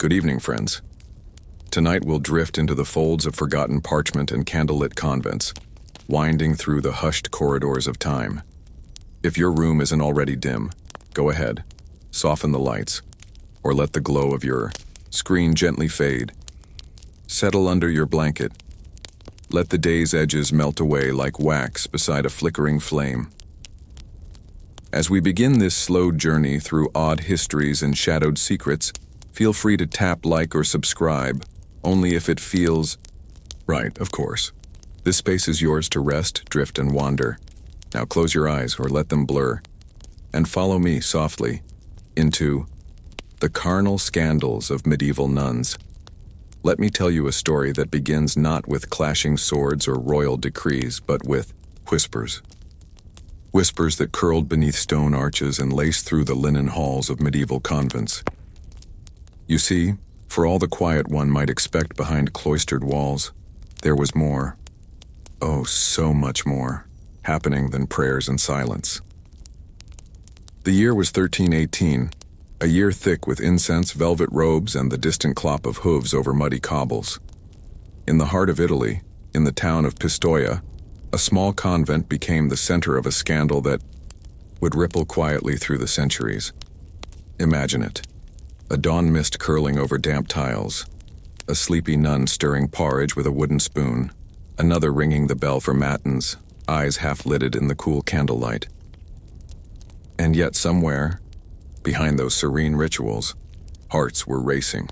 Good evening, friends. Tonight we'll drift into the folds of forgotten parchment and candlelit convents, winding through the hushed corridors of time. If your room isn't already dim, go ahead, soften the lights, or let the glow of your screen gently fade. Settle under your blanket. Let the day's edges melt away like wax beside a flickering flame. As we begin this slow journey through odd histories and shadowed secrets, feel free to tap like or subscribe, only if it feels right, of course. This space is yours to rest, drift, and wander. Now close your eyes or let them blur, and follow me softly into the carnal scandals of medieval nuns. Let me tell you a story that begins not with clashing swords or royal decrees, but with whispers. Whispers that curled beneath stone arches and laced through the linen halls of medieval convents. You see, for all the quiet one might expect behind cloistered walls, there was more, oh, so much more, happening than prayers and silence. The year was 1318, a year thick with incense, velvet robes, and the distant clop of hooves over muddy cobbles. In the heart of Italy, in the town of Pistoia, a small convent became the center of a scandal that would ripple quietly through the centuries. Imagine it. A dawn mist curling over damp tiles, a sleepy nun stirring porridge with a wooden spoon, another ringing the bell for matins, eyes half-lidded in the cool candlelight. And yet somewhere, behind those serene rituals, hearts were racing.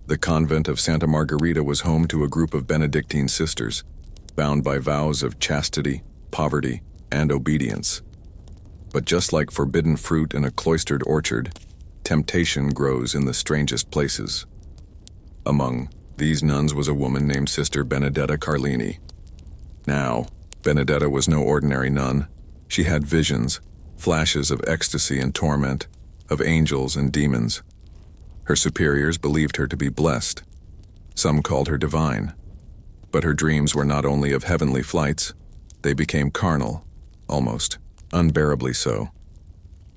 The convent of Santa Margherita was home to a group of Benedictine sisters, bound by vows of chastity, poverty, and obedience. But just like forbidden fruit in a cloistered orchard, temptation grows in the strangest places. Among these nuns was a woman named Sister Benedetta Carlini. Now, Benedetta was no ordinary nun. She had visions, flashes of ecstasy and torment, of angels and demons. Her superiors believed her to be blessed. Some called her divine. But her dreams were not only of heavenly flights, they became carnal, almost unbearably so.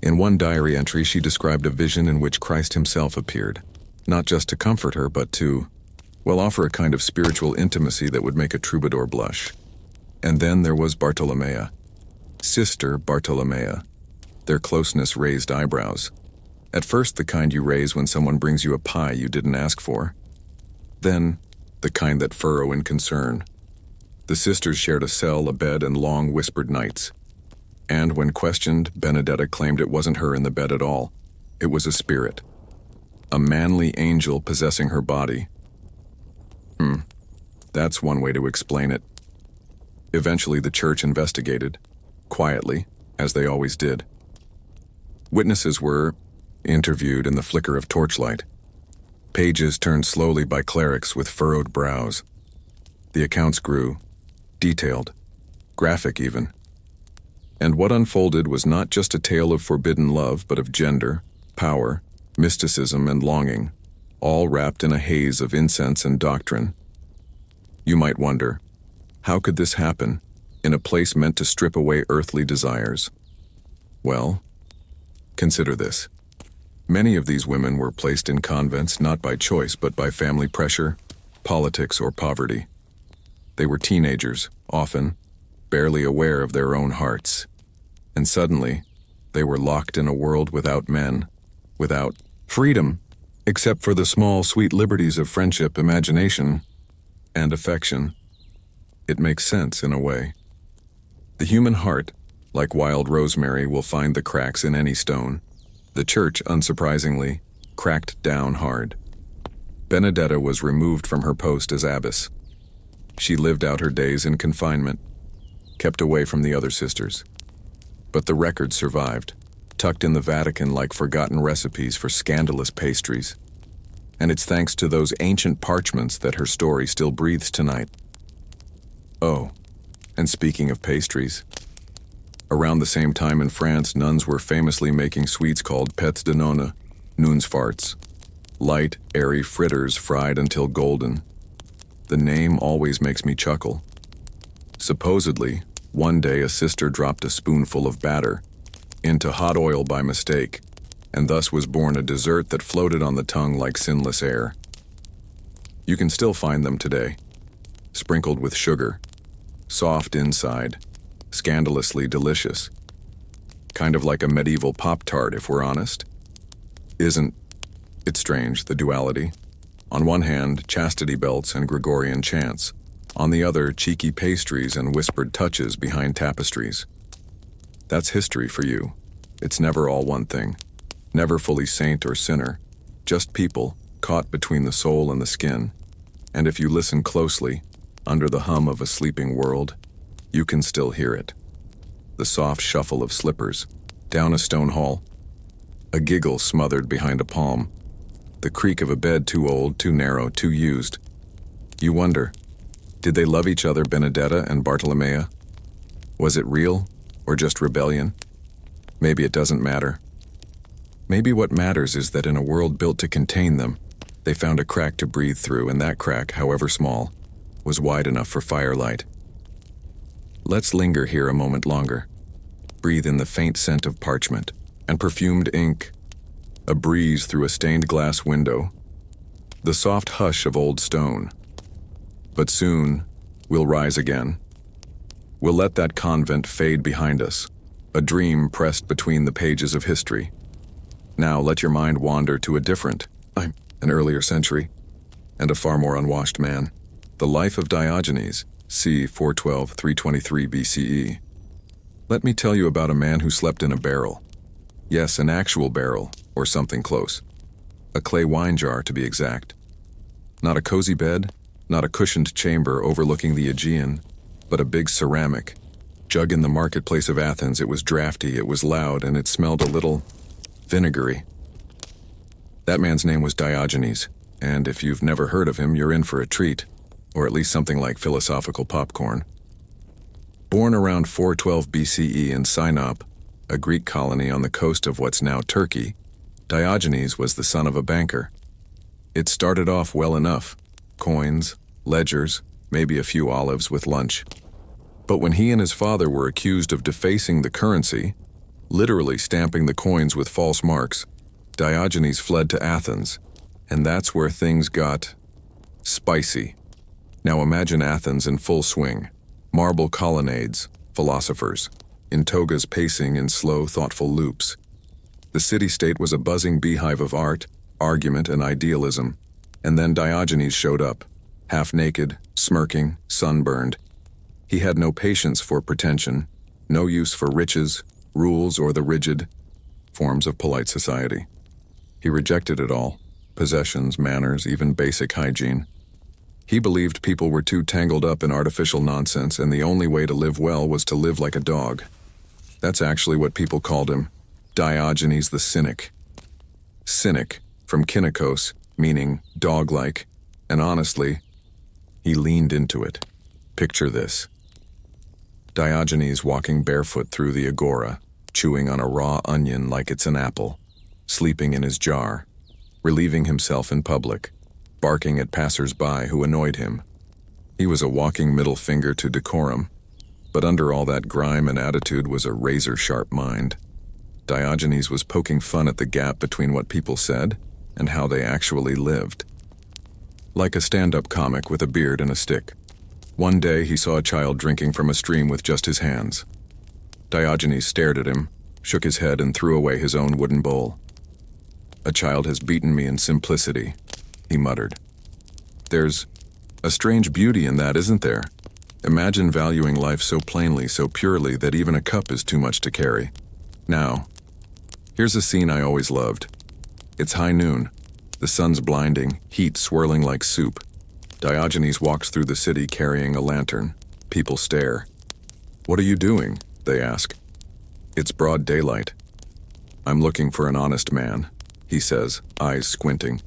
In one diary entry, she described a vision in which Christ himself appeared, not just to comfort her, but to, offer a kind of spiritual intimacy that would make a troubadour blush. And then there was Bartolomea, Sister Bartolomea. Their closeness raised eyebrows. At first, the kind you raise when someone brings you a pie you didn't ask for. Then, the kind that furrow in concern. The sisters shared a cell, a bed, and long whispered nights. And when questioned, Benedetta claimed it wasn't her in the bed at all. It was a spirit. A manly angel possessing her body. That's one way to explain it. Eventually, the church investigated, quietly, as they always did. Witnesses were interviewed in the flicker of torchlight. Pages turned slowly by clerics with furrowed brows. The accounts grew, detailed, graphic even. And what unfolded was not just a tale of forbidden love, but of gender, power, mysticism, and longing, all wrapped in a haze of incense and doctrine. You might wonder, how could this happen in a place meant to strip away earthly desires? Well, consider this. Many of these women were placed in convents not by choice but by family pressure, politics, or poverty. They were teenagers, often, barely aware of their own hearts. And suddenly, they were locked in a world without men, without freedom, except for the small, sweet liberties of friendship, imagination, and affection. It makes sense in a way. The human heart, like wild rosemary, will find the cracks in any stone. The church, unsurprisingly, cracked down hard. Benedetta was removed from her post as abbess. She lived out her days in confinement, kept away from the other sisters. But the record survived, tucked in the Vatican like forgotten recipes for scandalous pastries. And it's thanks to those ancient parchments that her story still breathes tonight. Oh, and speaking of pastries, around the same time in France, nuns were famously making sweets called pets de nonne, Nuns farts, light, airy fritters fried until golden. The name always makes me chuckle. Supposedly, one day a sister dropped a spoonful of batter into hot oil by mistake, and thus was born a dessert that floated on the tongue like sinless air. You can still find them today, sprinkled with sugar, soft inside, scandalously delicious. Kind of like a medieval Pop-Tart, if we're honest. Isn't it strange, the duality? On one hand, chastity belts and Gregorian chants. On the other, cheeky pastries and whispered touches behind tapestries. That's history for you. It's never all one thing. Never fully saint or sinner. Just people, caught between the soul and the skin. And if you listen closely, under the hum of a sleeping world, you can still hear it. The soft shuffle of slippers, down a stone hall. A giggle smothered behind a palm. The creak of a bed too old, too narrow, too used. You wonder, did they love each other, Benedetta and Bartolomea? Was it real, or just rebellion? Maybe it doesn't matter. Maybe what matters is that in a world built to contain them, they found a crack to breathe through, and that crack, however small, was wide enough for firelight. Let's linger here a moment longer. Breathe in the faint scent of parchment and perfumed ink, a breeze through a stained glass window, the soft hush of old stone. But soon, we'll rise again. We'll let that convent fade behind us, a dream pressed between the pages of history. Now let your mind wander to a different, an earlier century, and a far more unwashed man. The life of Diogenes, c. 412-323 BCE. Let me tell you about a man who slept in a barrel. Yes, an actual barrel, or something close. A clay wine jar, to be exact. Not a cozy bed, not a cushioned chamber overlooking the Aegean, but a big ceramic. Jug in the marketplace of Athens. It was drafty, it was loud, and it smelled a little vinegary. That man's name was Diogenes, and if you've never heard of him, you're in for a treat, or at least something like philosophical popcorn. Born around 412 BCE in Sinop, a Greek colony on the coast of what's now Turkey, Diogenes was the son of a banker. It started off well enough. Coins, ledgers, maybe a few olives with lunch. But when he and his father were accused of defacing the currency, literally stamping the coins with false marks, Diogenes fled to Athens, and that's where things got spicy. Now imagine Athens in full swing. Marble colonnades, philosophers, in togas pacing in slow, thoughtful loops. The city-state was a buzzing beehive of art, argument, and idealism. And then Diogenes showed up, half-naked, smirking, sunburned. He had no patience for pretension, no use for riches, rules, or the rigid forms of polite society. He rejected it all, possessions, manners, even basic hygiene. He believed people were too tangled up in artificial nonsense, and the only way to live well was to live like a dog. That's actually what people called him, Diogenes the Cynic. Cynic, from kynikos, meaning dog-like, and honestly, he leaned into it. Picture this. Diogenes walking barefoot through the agora, chewing on a raw onion like it's an apple, sleeping in his jar, relieving himself in public, barking at passers-by who annoyed him. He was a walking middle finger to decorum, but under all that grime and attitude was a razor-sharp mind. Diogenes was poking fun at the gap between what people said and how they actually lived. Like a stand-up comic with a beard and a stick. One day he saw a child drinking from a stream with just his hands. Diogenes stared at him, shook his head, and threw away his own wooden bowl. "A child has beaten me in simplicity," he muttered. "There's a strange beauty in that, isn't there? Imagine valuing life so plainly, so purely, that even a cup is too much to carry. Now, here's a scene I always loved. It's high noon. The sun's blinding, heat swirling like soup. Diogenes walks through the city carrying a lantern. People stare. "What are you doing?" they ask. "It's broad daylight." "I'm looking for an honest man," he says, eyes squinting.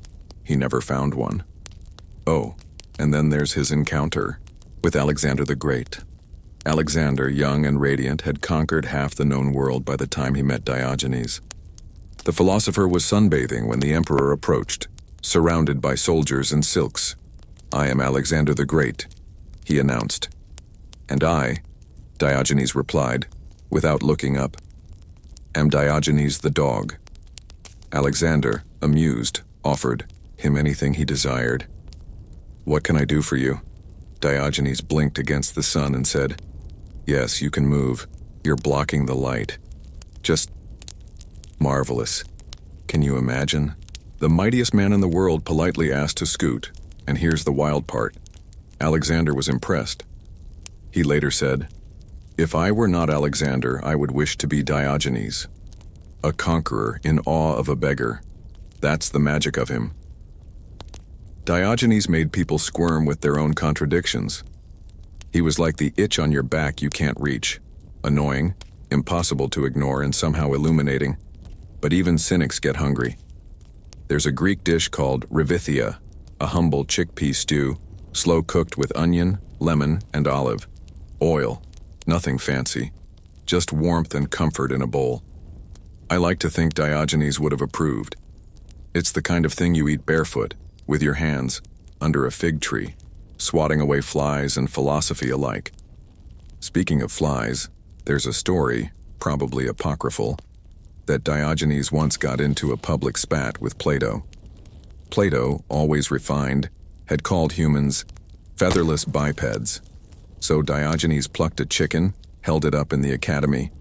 He never found one. Oh, and then there's his encounter with Alexander the Great. Alexander, young and radiant, had conquered half the known world by the time he met Diogenes. The philosopher was sunbathing when the emperor approached, surrounded by soldiers in silks. "I am Alexander the Great," he announced. "And I," Diogenes replied, without looking up, "am Diogenes the dog." Alexander, amused, offered him anything he desired. "What can I do for you?" Diogenes blinked against the sun and said, "Yes, you can move. You're blocking the light." Just marvelous. Can you imagine? The mightiest man in the world politely asked to scoot, and here's the wild part. Alexander was impressed. He later said, "If I were not Alexander, I would wish to be Diogenes. A conqueror in awe of a beggar. That's the magic of him." Diogenes made people squirm with their own contradictions. He was like the itch on your back you can't reach. Annoying, impossible to ignore, and somehow illuminating. But even cynics get hungry. There's a Greek dish called rivithia, a humble chickpea stew, slow cooked with onion, lemon, and olive. Oil, nothing fancy, just warmth and comfort in a bowl. I like to think Diogenes would have approved. It's the kind of thing you eat barefoot, with your hands, under a fig tree, swatting away flies and philosophy alike. Speaking of flies, there's a story, probably apocryphal, that Diogenes once got into a public spat with Plato. Plato, always refined, had called humans featherless bipeds. So Diogenes plucked a chicken, held it up in the academy,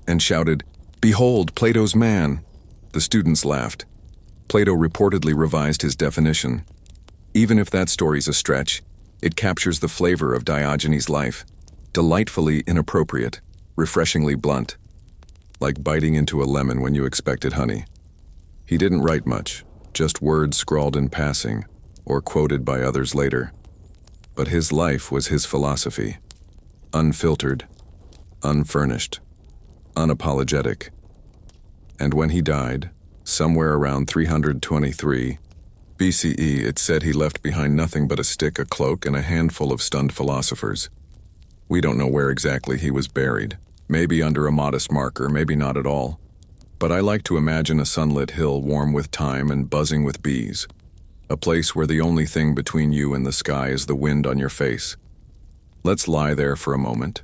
and shouted, "Behold, Plato's man!" The students laughed. Plato reportedly revised his definition. Even if that story's a stretch, it captures the flavor of Diogenes' life. Delightfully inappropriate, refreshingly blunt. Like biting into a lemon when you expected honey. He didn't write much, just words scrawled in passing, or quoted by others later. But his life was his philosophy. Unfiltered, unfurnished, unapologetic. And when he died, somewhere around 323 BCE, it said he left behind nothing but a stick, a cloak, and a handful of stunned philosophers. We don't know where exactly he was buried. Maybe under a modest marker, maybe not at all. But I like to imagine a sunlit hill warm with time and buzzing with bees. A place where the only thing between you and the sky is the wind on your face. Let's lie there for a moment,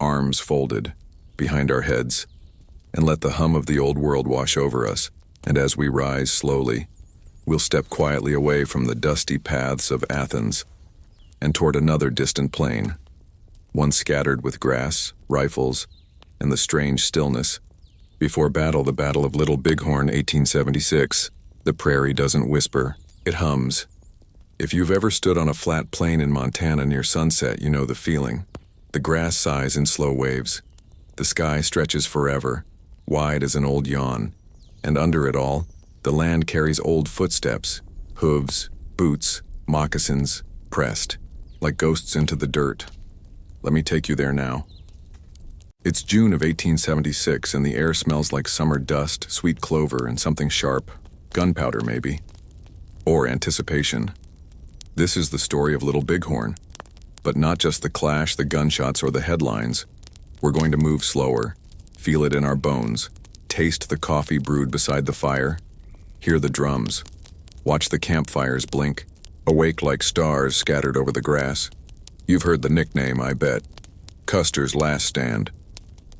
arms folded behind our heads, and let the hum of the old world wash over us. And as we rise slowly, we'll step quietly away from the dusty paths of Athens and toward another distant plain, one scattered with grass, rifles, and the strange stillness. Before battle, the Battle of Little Bighorn, 1876, the prairie doesn't whisper, it hums. If you've ever stood on a flat plain in Montana near sunset, you know the feeling. The grass sighs in slow waves. The sky stretches forever, wide as an old yawn, and under it all, the land carries old footsteps, hooves, boots, moccasins, pressed, like ghosts into the dirt. Let me take you there now. It's June of 1876, and the air smells like summer dust, sweet clover, and something sharp, gunpowder maybe, or anticipation. This is the story of Little Bighorn, but not just the clash, the gunshots, or the headlines. We're going to move slower, feel it in our bones, taste the coffee brewed beside the fire, hear the drums, watch the campfires blink, awake like stars scattered over the grass. You've heard the nickname, I bet, Custer's Last Stand.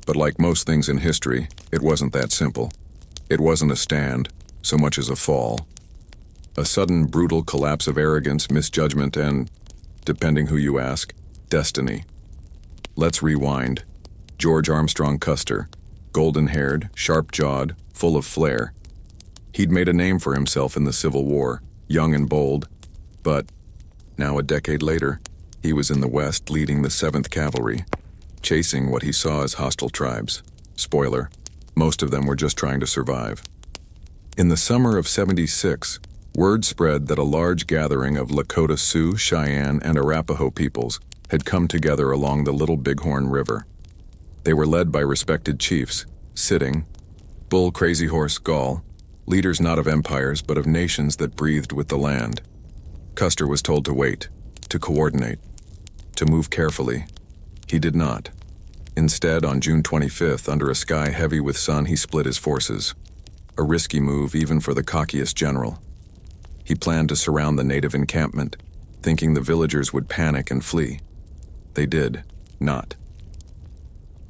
But like most things in history, it wasn't that simple. It wasn't a stand, so much as a fall. A sudden, brutal collapse of arrogance, misjudgment, and, depending who you ask, destiny. Let's rewind. George Armstrong Custer, golden-haired, sharp-jawed, full of flair. He'd made a name for himself in the Civil War, young and bold, but now a decade later, he was in the West leading the 7th Cavalry, chasing what he saw as hostile tribes. Spoiler, most of them were just trying to survive. In the summer of '76, word spread that a large gathering of Lakota Sioux, Cheyenne, and Arapaho peoples had come together along the Little Bighorn River. They were led by respected chiefs, sitting, Bull Crazy Horse Gall, leaders not of empires but of nations that breathed with the land. Custer was told to wait, to coordinate, to move carefully. He did not. Instead, on June 25th, under a sky heavy with sun, he split his forces. A risky move even for the cockiest general. He planned to surround the native encampment, thinking the villagers would panic and flee. They did not.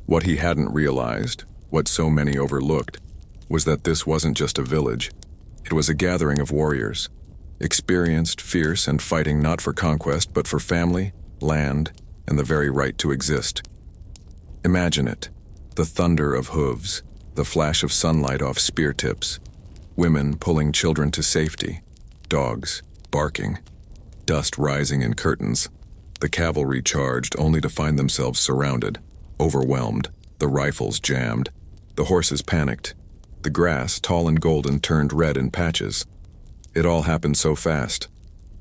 What he hadn't realized, what so many overlooked, was that this wasn't just a village. It was a gathering of warriors, experienced, fierce, and fighting not for conquest, but for family, land, and the very right to exist. Imagine it, the thunder of hooves, the flash of sunlight off spear tips, women pulling children to safety, dogs barking, dust rising in curtains. The cavalry charged only to find themselves surrounded, overwhelmed, the rifles jammed, the horses panicked. The grass, tall and golden, turned red in patches. It all happened so fast.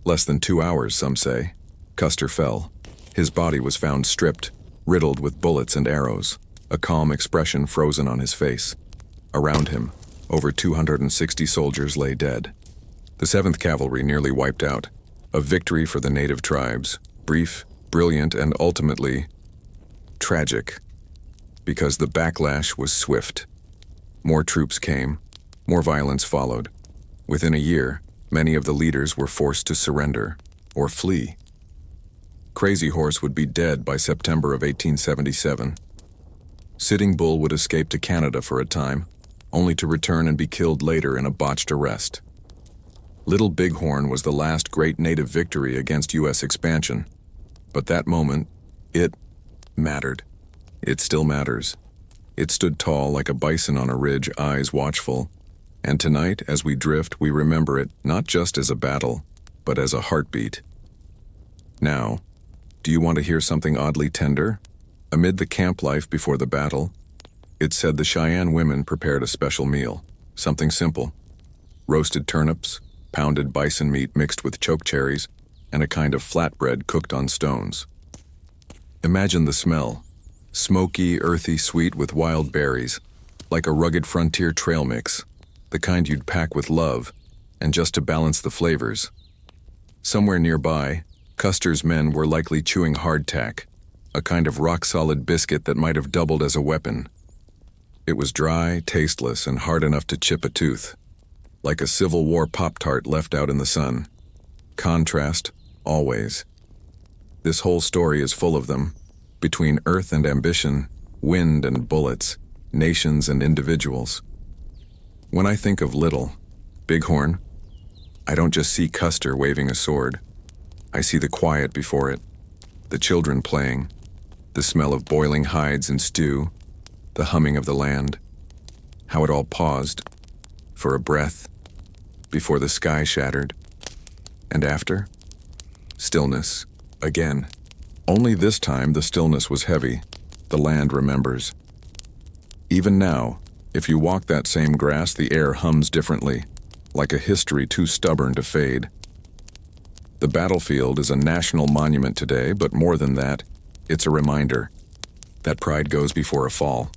Less than 2 hours, some say. Custer fell. His body was found stripped, riddled with bullets and arrows, a calm expression frozen on his face. Around him, over 260 soldiers lay dead. The 7th Cavalry nearly wiped out. A victory for the native tribes. Brief, brilliant, and ultimately tragic. Because the backlash was swift. More troops came. More violence followed. Within a year, many of the leaders were forced to surrender or flee. Crazy Horse would be dead by September of 1877. Sitting Bull would escape to Canada for a time, only to return and be killed later in a botched arrest. Little Bighorn was the last great native victory against U.S. expansion. But that moment, it mattered. It still matters. It stood tall like a bison on a ridge, eyes watchful. And tonight, as we drift, we remember it not just as a battle, but as a heartbeat. Now, do you want to hear something oddly tender? Amid the camp life before the battle, it said the Cheyenne women prepared a special meal, something simple. Roasted turnips, pounded bison meat mixed with choke cherries, and a kind of flatbread cooked on stones. Imagine the smell. Smoky, earthy, sweet with wild berries, like a rugged frontier trail mix, the kind you'd pack with love, and just to balance the flavors. Somewhere nearby, Custer's men were likely chewing hardtack, a kind of rock-solid biscuit that might have doubled as a weapon. It was dry, tasteless, and hard enough to chip a tooth, like a Civil War Pop-Tart left out in the sun. Contrast, always. This whole story is full of them. Between earth and ambition, wind and bullets, nations and individuals. When I think of Little, Bighorn, I don't just see Custer waving a sword. I see the quiet before it, the children playing, the smell of boiling hides and stew, the humming of the land, how it all paused, for a breath, before the sky shattered. And after? Stillness, again. Only this time the stillness was heavy. The land remembers. Even now, if you walk that same grass, the air hums differently, like a history too stubborn to fade. The battlefield is a national monument today, but more than that, it's a reminder that pride goes before a fall,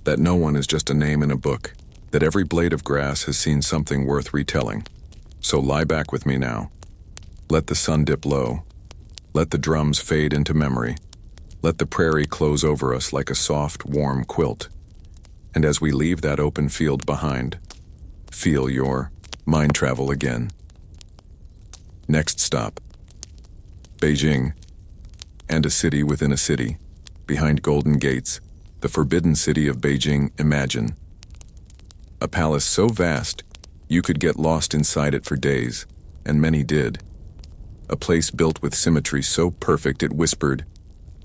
that no one is just a name in a book, that every blade of grass has seen something worth retelling. So lie back with me now. Let the sun dip low. Let the drums fade into memory. Let the prairie close over us like a soft, warm quilt. And as we leave that open field behind, feel your mind travel again. Next stop, Beijing, and a city within a city, behind golden gates, the forbidden city of Beijing, imagine. A palace so vast, you could get lost inside it for days, and many did. A place built with symmetry so perfect it whispered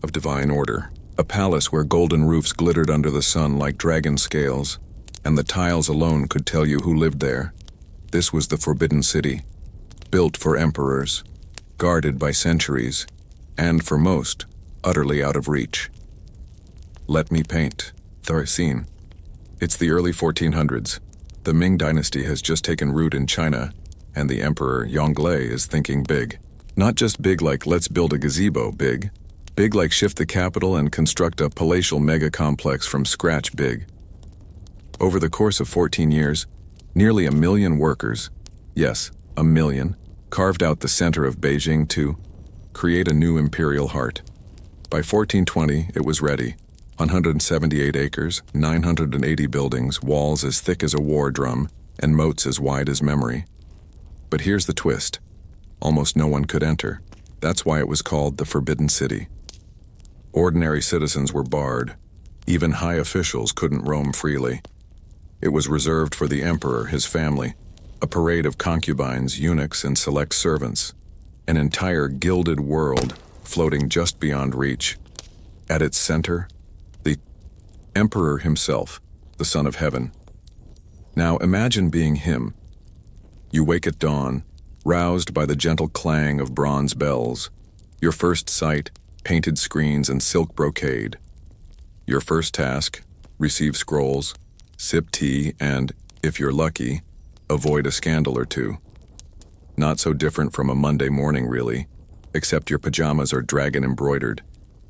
of divine order. A palace where golden roofs glittered under the sun like dragon scales, and the tiles alone could tell you who lived there. This was the Forbidden City, built for emperors, guarded by centuries, and for most, utterly out of reach. Let me paint. Scene. It's the early 1400s. The Ming dynasty has just taken root in China, and the emperor Yongle is thinking big. Not just big like let's build a gazebo big. Big like shift the capital and construct a palatial mega-complex from scratch big. Over the course of 14 years, nearly 1 million workers, yes, 1 million, carved out the center of Beijing to create a new imperial heart. By 1420, it was ready. 178 acres, 980 buildings, walls as thick as a war drum, and moats as wide as memory. But here's the twist. Almost no one could enter. That's why it was called the Forbidden City. Ordinary citizens were barred. Even high officials couldn't roam freely. It was reserved for the emperor, his family, a parade of concubines, eunuchs, and select servants, an entire gilded world floating just beyond reach. At its center, the emperor himself, the Son of Heaven. Now imagine being him. You wake at dawn, roused by the gentle clang of bronze bells. Your first sight, painted screens and silk brocade. Your first task, receive scrolls, sip tea, and, if you're lucky, avoid a scandal or two. Not so different from a Monday morning, really, except your pajamas are dragon embroidered,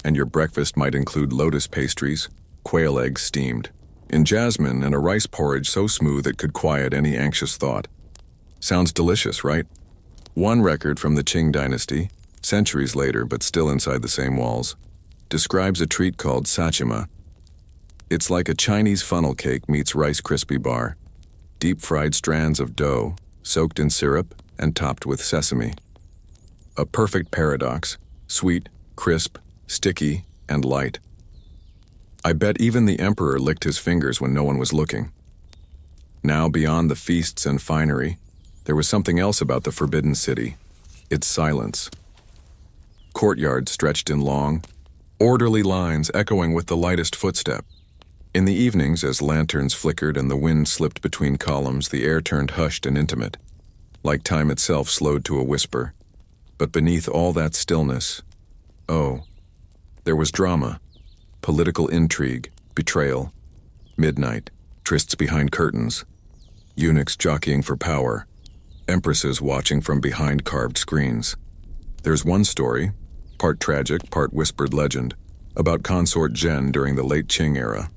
and your breakfast might include lotus pastries, quail eggs steamed, in jasmine, and a rice porridge so smooth it could quiet any anxious thought. Sounds delicious, right? One record from the Qing dynasty, centuries later but still inside the same walls, describes a treat called sachima. It's like a Chinese funnel cake meets Rice Krispie bar. Deep-fried strands of dough, soaked in syrup and topped with sesame. A perfect paradox, sweet, crisp, sticky, and light. I bet even the emperor licked his fingers when no one was looking. Now, beyond the feasts and finery, there was something else about the Forbidden City, its silence. Courtyards stretched in long, orderly lines echoing with the lightest footstep. In the evenings, as lanterns flickered and the wind slipped between columns, the air turned hushed and intimate, like time itself slowed to a whisper. But beneath all that stillness, oh, there was drama, political intrigue, betrayal, midnight, trysts behind curtains, eunuchs jockeying for power, empresses watching from behind carved screens. There's one story, part tragic, part whispered legend, about consort Zhen during the late Qing era.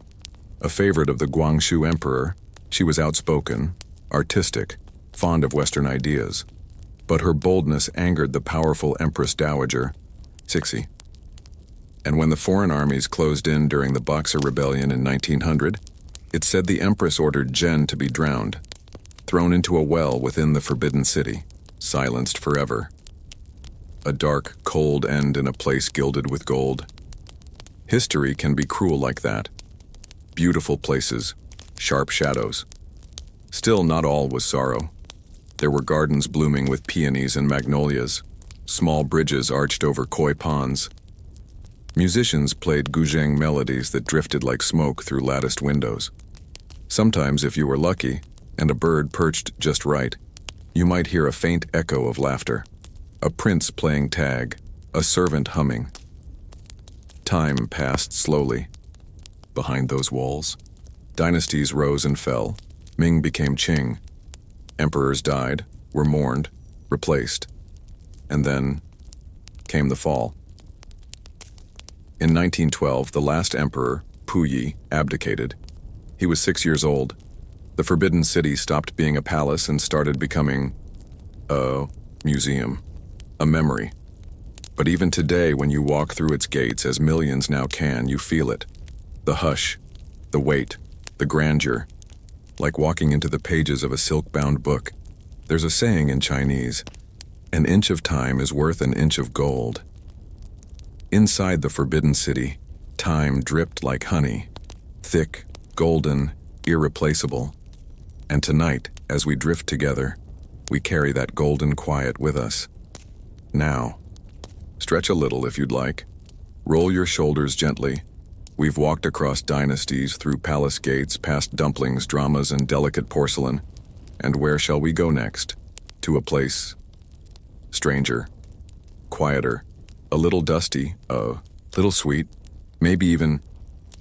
A favorite of the Guangxu emperor, she was outspoken, artistic, fond of Western ideas. But her boldness angered the powerful Empress Dowager, Cixi. And when the foreign armies closed in during the Boxer Rebellion in 1900, it said the Empress ordered Zhen to be drowned, thrown into a well within the Forbidden City, silenced forever. A dark, cold end in a place gilded with gold. History can be cruel like that. Beautiful places, sharp shadows. Still, not all was sorrow. There were gardens blooming with peonies and magnolias, small bridges arched over koi ponds. Musicians played guzheng melodies that drifted like smoke through latticed windows. Sometimes, if you were lucky, and a bird perched just right, you might hear a faint echo of laughter. A prince playing tag, a servant humming. Time passed slowly. Behind those walls, dynasties rose and fell. Ming became Qing. Emperors died, were mourned, replaced. And then came the fall. In 1912, the last emperor, Puyi, abdicated. He was 6 years old. The Forbidden City stopped being a palace and started becoming a museum, a memory. But even today, when you walk through its gates, as millions now can, you feel it. The hush, the weight, the grandeur, like walking into the pages of a silk-bound book. There's a saying in Chinese, an inch of time is worth an inch of gold. Inside the Forbidden City, time dripped like honey, thick, golden, irreplaceable. And tonight, as we drift together, we carry that golden quiet with us. Now, stretch a little if you'd like. Roll your shoulders gently. We've walked across dynasties, through palace gates, past dumplings, dramas, and delicate porcelain. And where shall we go next? To a place stranger, quieter, a little dusty, a little sweet, maybe even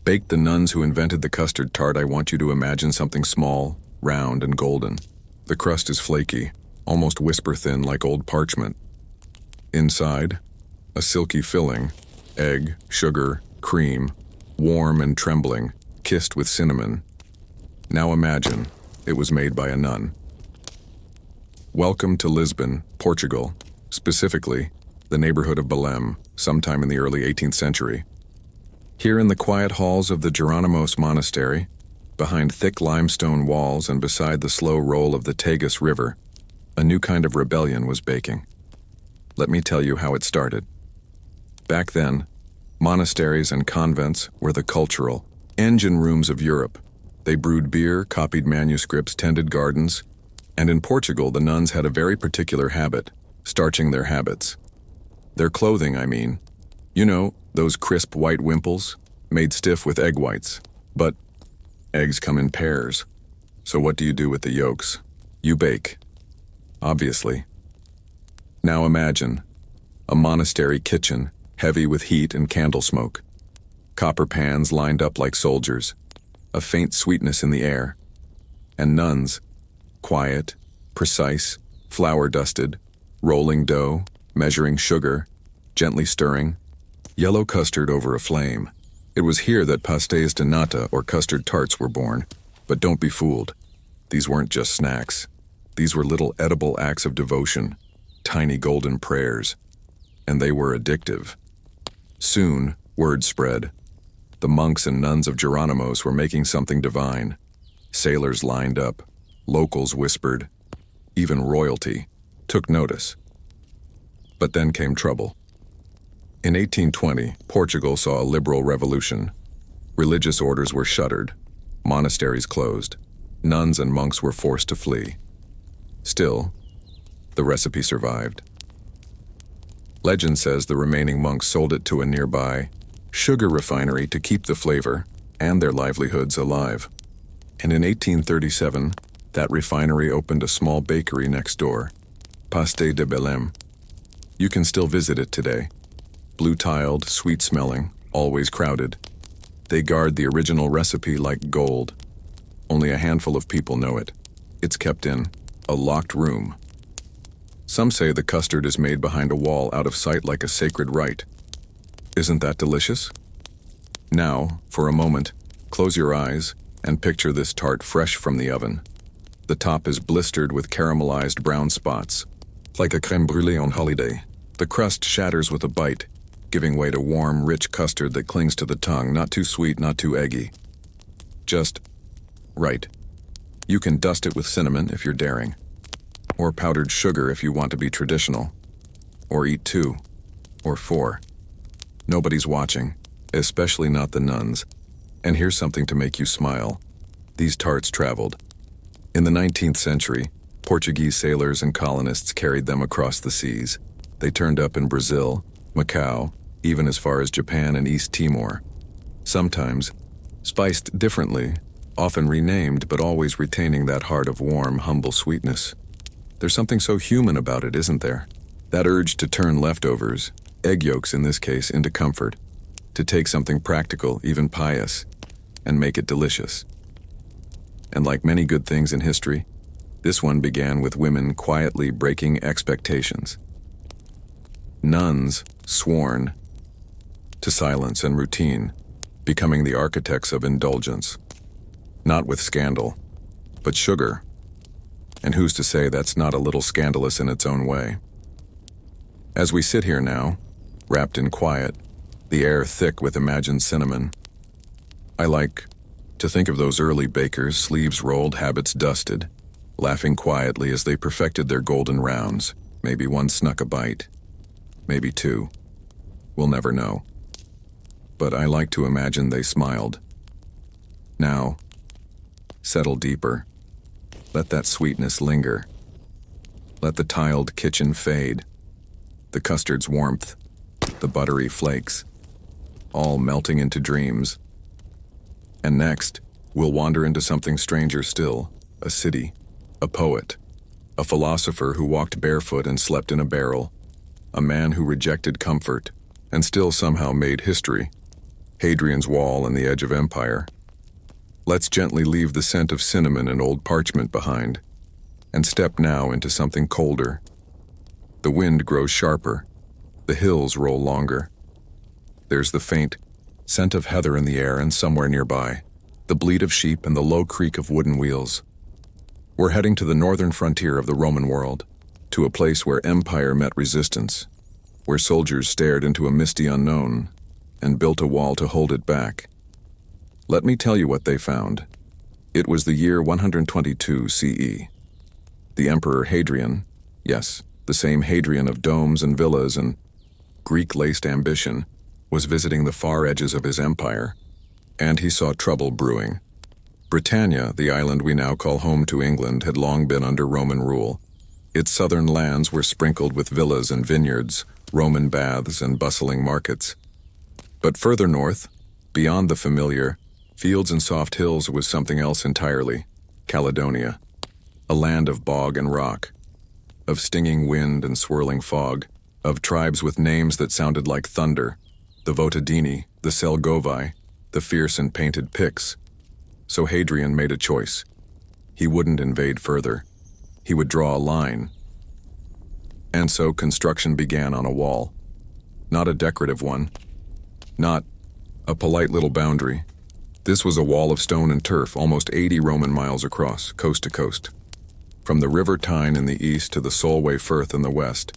baked. The nuns who invented the custard tart. I want you to imagine something small, round, and golden. The crust is flaky, almost whisper-thin like old parchment. Inside, a silky filling, egg, sugar, cream, warm and trembling, kissed with cinnamon. Now imagine, it was made by a nun. Welcome to Lisbon, Portugal, specifically the neighborhood of Belém, sometime in the early 18th century. Here in the quiet halls of the Geronimos Monastery, behind thick limestone walls and beside the slow roll of the Tagus River, a new kind of rebellion was baking. Let me tell you how it started. Back then, monasteries and convents were the cultural engine rooms of Europe. They brewed beer, copied manuscripts, tended gardens, and in Portugal the nuns had a very particular habit, starching their habits. Their clothing, I mean. You know, those crisp white wimples, made stiff with egg whites. But eggs come in pairs. So what do you do with the yolks? You bake. Obviously. Now imagine a monastery kitchen, heavy with heat and candle smoke. Copper pans lined up like soldiers, a faint sweetness in the air. And nuns, quiet, precise, flour-dusted, rolling dough, measuring sugar, gently stirring, yellow custard over a flame. It was here that pastéis de nata or custard tarts were born. But don't be fooled. These weren't just snacks. These were little edible acts of devotion, tiny golden prayers. And they were addictive. Soon, word spread. The monks and nuns of Geronimo's were making something divine. Sailors lined up. Locals whispered. Even royalty took notice. But then came trouble. In 1820, Portugal saw a liberal revolution. Religious orders were shuttered. Monasteries closed. Nuns and monks were forced to flee. Still, the recipe survived. Legend says the remaining monks sold it to a nearby sugar refinery to keep the flavor and their livelihoods alive. And in 1837, that refinery opened a small bakery next door, Pastéis de Belém. You can still visit it today. Blue-tiled, sweet-smelling, always crowded. They guard the original recipe like gold. Only a handful of people know it. It's kept in a locked room. Some say the custard is made behind a wall out of sight like a sacred rite. Isn't that delicious? Now, for a moment, close your eyes and picture this tart fresh from the oven. The top is blistered with caramelized brown spots, like a crème brûlée on holiday. The crust shatters with a bite, giving way to warm, rich custard that clings to the tongue, not too sweet, not too eggy. Just right. You can dust it with cinnamon if you're daring, or powdered sugar if you want to be traditional, or eat 2, or 4. Nobody's watching, especially not the nuns. And here's something to make you smile. These tarts traveled. In the 19th century, Portuguese sailors and colonists carried them across the seas. They turned up in Brazil, Macau, even as far as Japan and East Timor. Sometimes spiced differently, often renamed but always retaining that heart of warm, humble sweetness. There's something so human about it, isn't there? That urge to turn leftovers, egg yolks in this case, into comfort, to take something practical, even pious, and make it delicious. And like many good things in history, this one began with women quietly breaking expectations. Nuns sworn to silence and routine, becoming the architects of indulgence. Not with scandal, but sugar. And who's to say that's not a little scandalous in its own way? As we sit here now, wrapped in quiet, the air thick with imagined cinnamon, I like to think of those early bakers, sleeves rolled, habits dusted, laughing quietly as they perfected their golden rounds. Maybe one snuck a bite, maybe 2. We'll never know. But I like to imagine they smiled. Now, settle deeper. Let that sweetness linger. Let the tiled kitchen fade. The custard's warmth, the buttery flakes, all melting into dreams. And next, we'll wander into something stranger still, a city, a poet, a philosopher who walked barefoot and slept in a barrel, a man who rejected comfort and still somehow made history, Hadrian's Wall and the edge of empire. Let's gently leave the scent of cinnamon and old parchment behind, and step now into something colder. The wind grows sharper, the hills roll longer. There's the faint scent of heather in the air, and somewhere nearby, the bleat of sheep and the low creak of wooden wheels. We're heading to the northern frontier of the Roman world, to a place where empire met resistance, where soldiers stared into a misty unknown and built a wall to hold it back. Let me tell you what they found. It was the year 122 CE. The Emperor Hadrian, yes, the same Hadrian of domes and villas and Greek-laced ambition, was visiting the far edges of his empire, and he saw trouble brewing. Britannia, the island we now call home to England, had long been under Roman rule. Its southern lands were sprinkled with villas and vineyards, Roman baths and bustling markets. But further north, beyond the familiar, fields and soft hills, was something else entirely: Caledonia. A land of bog and rock, of stinging wind and swirling fog, of tribes with names that sounded like thunder: the Votadini, the Selgovi, the fierce and painted Picts. So Hadrian made a choice. He wouldn't invade further. He would draw a line. And so construction began on a wall. Not a decorative one. Not a polite little boundary. This was a wall of stone and turf, almost 80 Roman miles across, coast to coast. From the River Tyne in the east to the Solway Firth in the west.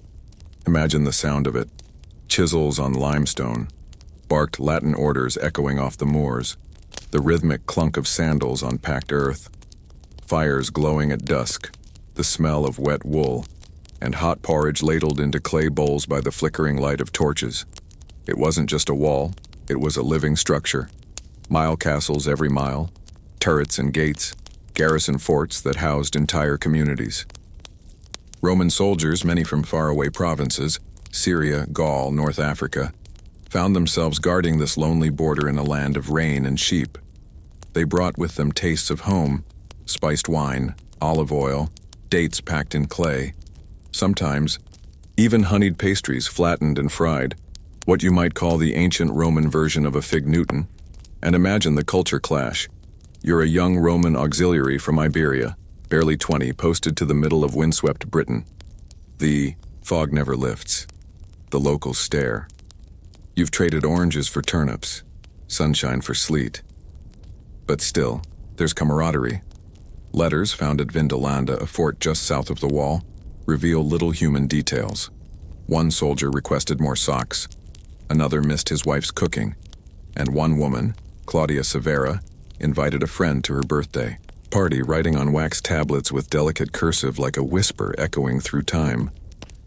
Imagine the sound of it. Chisels on limestone, barked Latin orders echoing off the moors, the rhythmic clunk of sandals on packed earth, fires glowing at dusk, the smell of wet wool, and hot porridge ladled into clay bowls by the flickering light of torches. It wasn't just a wall, it was a living structure. Mile castles every mile, turrets and gates, garrison forts that housed entire communities. Roman soldiers, many from faraway provinces, Syria, Gaul, North Africa, found themselves guarding this lonely border in a land of rain and sheep. They brought with them tastes of home, spiced wine, olive oil, dates packed in clay, sometimes even honeyed pastries flattened and fried, what you might call the ancient Roman version of a fig Newton. And imagine the culture clash. You're a young Roman auxiliary from Iberia, barely 20, posted to the middle of windswept Britain. The fog never lifts. The locals stare. You've traded oranges for turnips, sunshine for sleet. But still, there's camaraderie. Letters found at Vindolanda, a fort just south of the wall, reveal little human details. One soldier requested more socks. Another missed his wife's cooking. And one woman, Claudia Severa, invited a friend to her birthday party, writing on wax tablets with delicate cursive like a whisper echoing through time.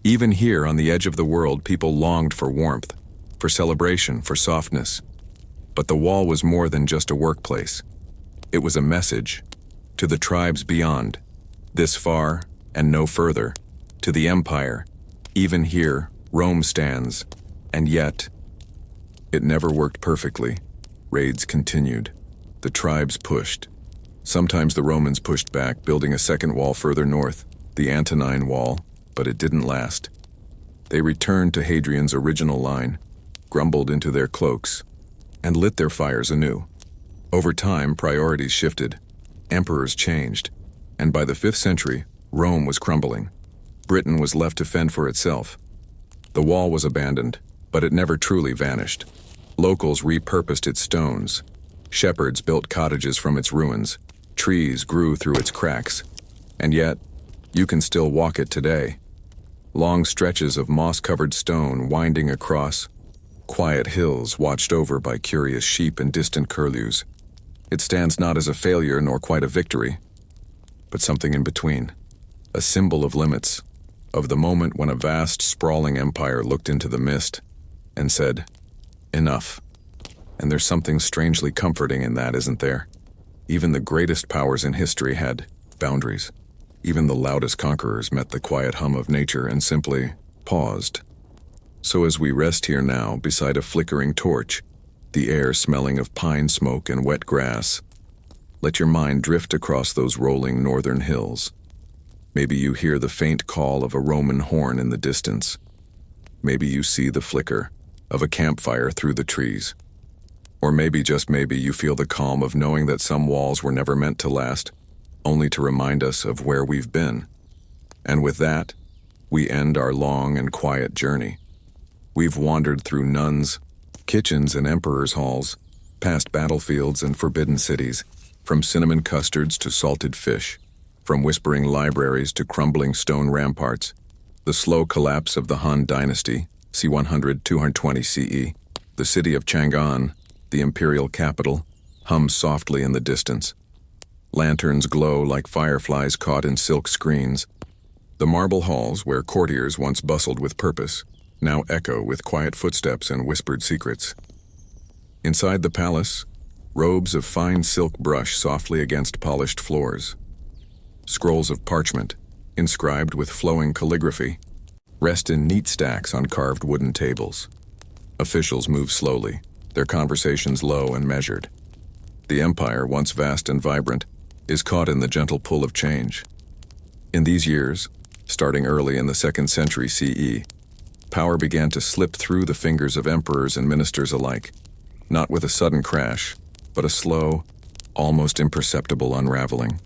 Even here on the edge of the world, people longed for warmth, for celebration, for softness. But the wall was more than just a workplace. It was a message to the tribes beyond, this far and no further, to the empire. Even here, Rome stands, and yet, it never worked perfectly. Raids continued. The tribes pushed. Sometimes the Romans pushed back, building a second wall further north, the Antonine Wall, but it didn't last. They returned to Hadrian's original line, grumbled into their cloaks, and lit their fires anew. Over time, priorities shifted, emperors changed, and by the 5th century, Rome was crumbling. Britain was left to fend for itself. The wall was abandoned, but it never truly vanished. Locals repurposed its stones. Shepherds built cottages from its ruins. Trees grew through its cracks. And yet, you can still walk it today. Long stretches of moss-covered stone winding across quiet hills watched over by curious sheep and distant curlews. It stands not as a failure nor quite a victory, but something in between. A symbol of limits, of the moment when a vast, sprawling empire looked into the mist and said, "Enough." And there's something strangely comforting in that, isn't there? Even the greatest powers in history had boundaries. Even the loudest conquerors met the quiet hum of nature and simply paused. So as we rest here now beside a flickering torch, the air smelling of pine smoke and wet grass, let your mind drift across those rolling northern hills. Maybe you hear the faint call of a Roman horn in the distance. Maybe you see the flicker of a campfire through the trees. Or maybe, just maybe, you feel the calm of knowing that some walls were never meant to last, only to remind us of where we've been. And with that, we end our long and quiet journey. We've wandered through nuns, kitchens and emperors' halls, past battlefields and forbidden cities, from cinnamon custards to salted fish, from whispering libraries to crumbling stone ramparts. The slow collapse of the Han dynasty, c. 100-220 CE, the city of Chang'an, the imperial capital, hums softly in the distance. Lanterns glow like fireflies caught in silk screens. The marble halls where courtiers once bustled with purpose now echo with quiet footsteps and whispered secrets. Inside the palace, Robes of fine silk brush softly against polished floors. Scrolls of parchment, inscribed with flowing calligraphy, rest in neat stacks on carved wooden tables. Officials move slowly, their conversations low and measured. The empire, once vast and vibrant, is caught in the gentle pull of change. In these years, starting early in the 2nd century CE, power began to slip through the fingers of emperors and ministers alike, not with a sudden crash, but a slow, almost imperceptible unraveling.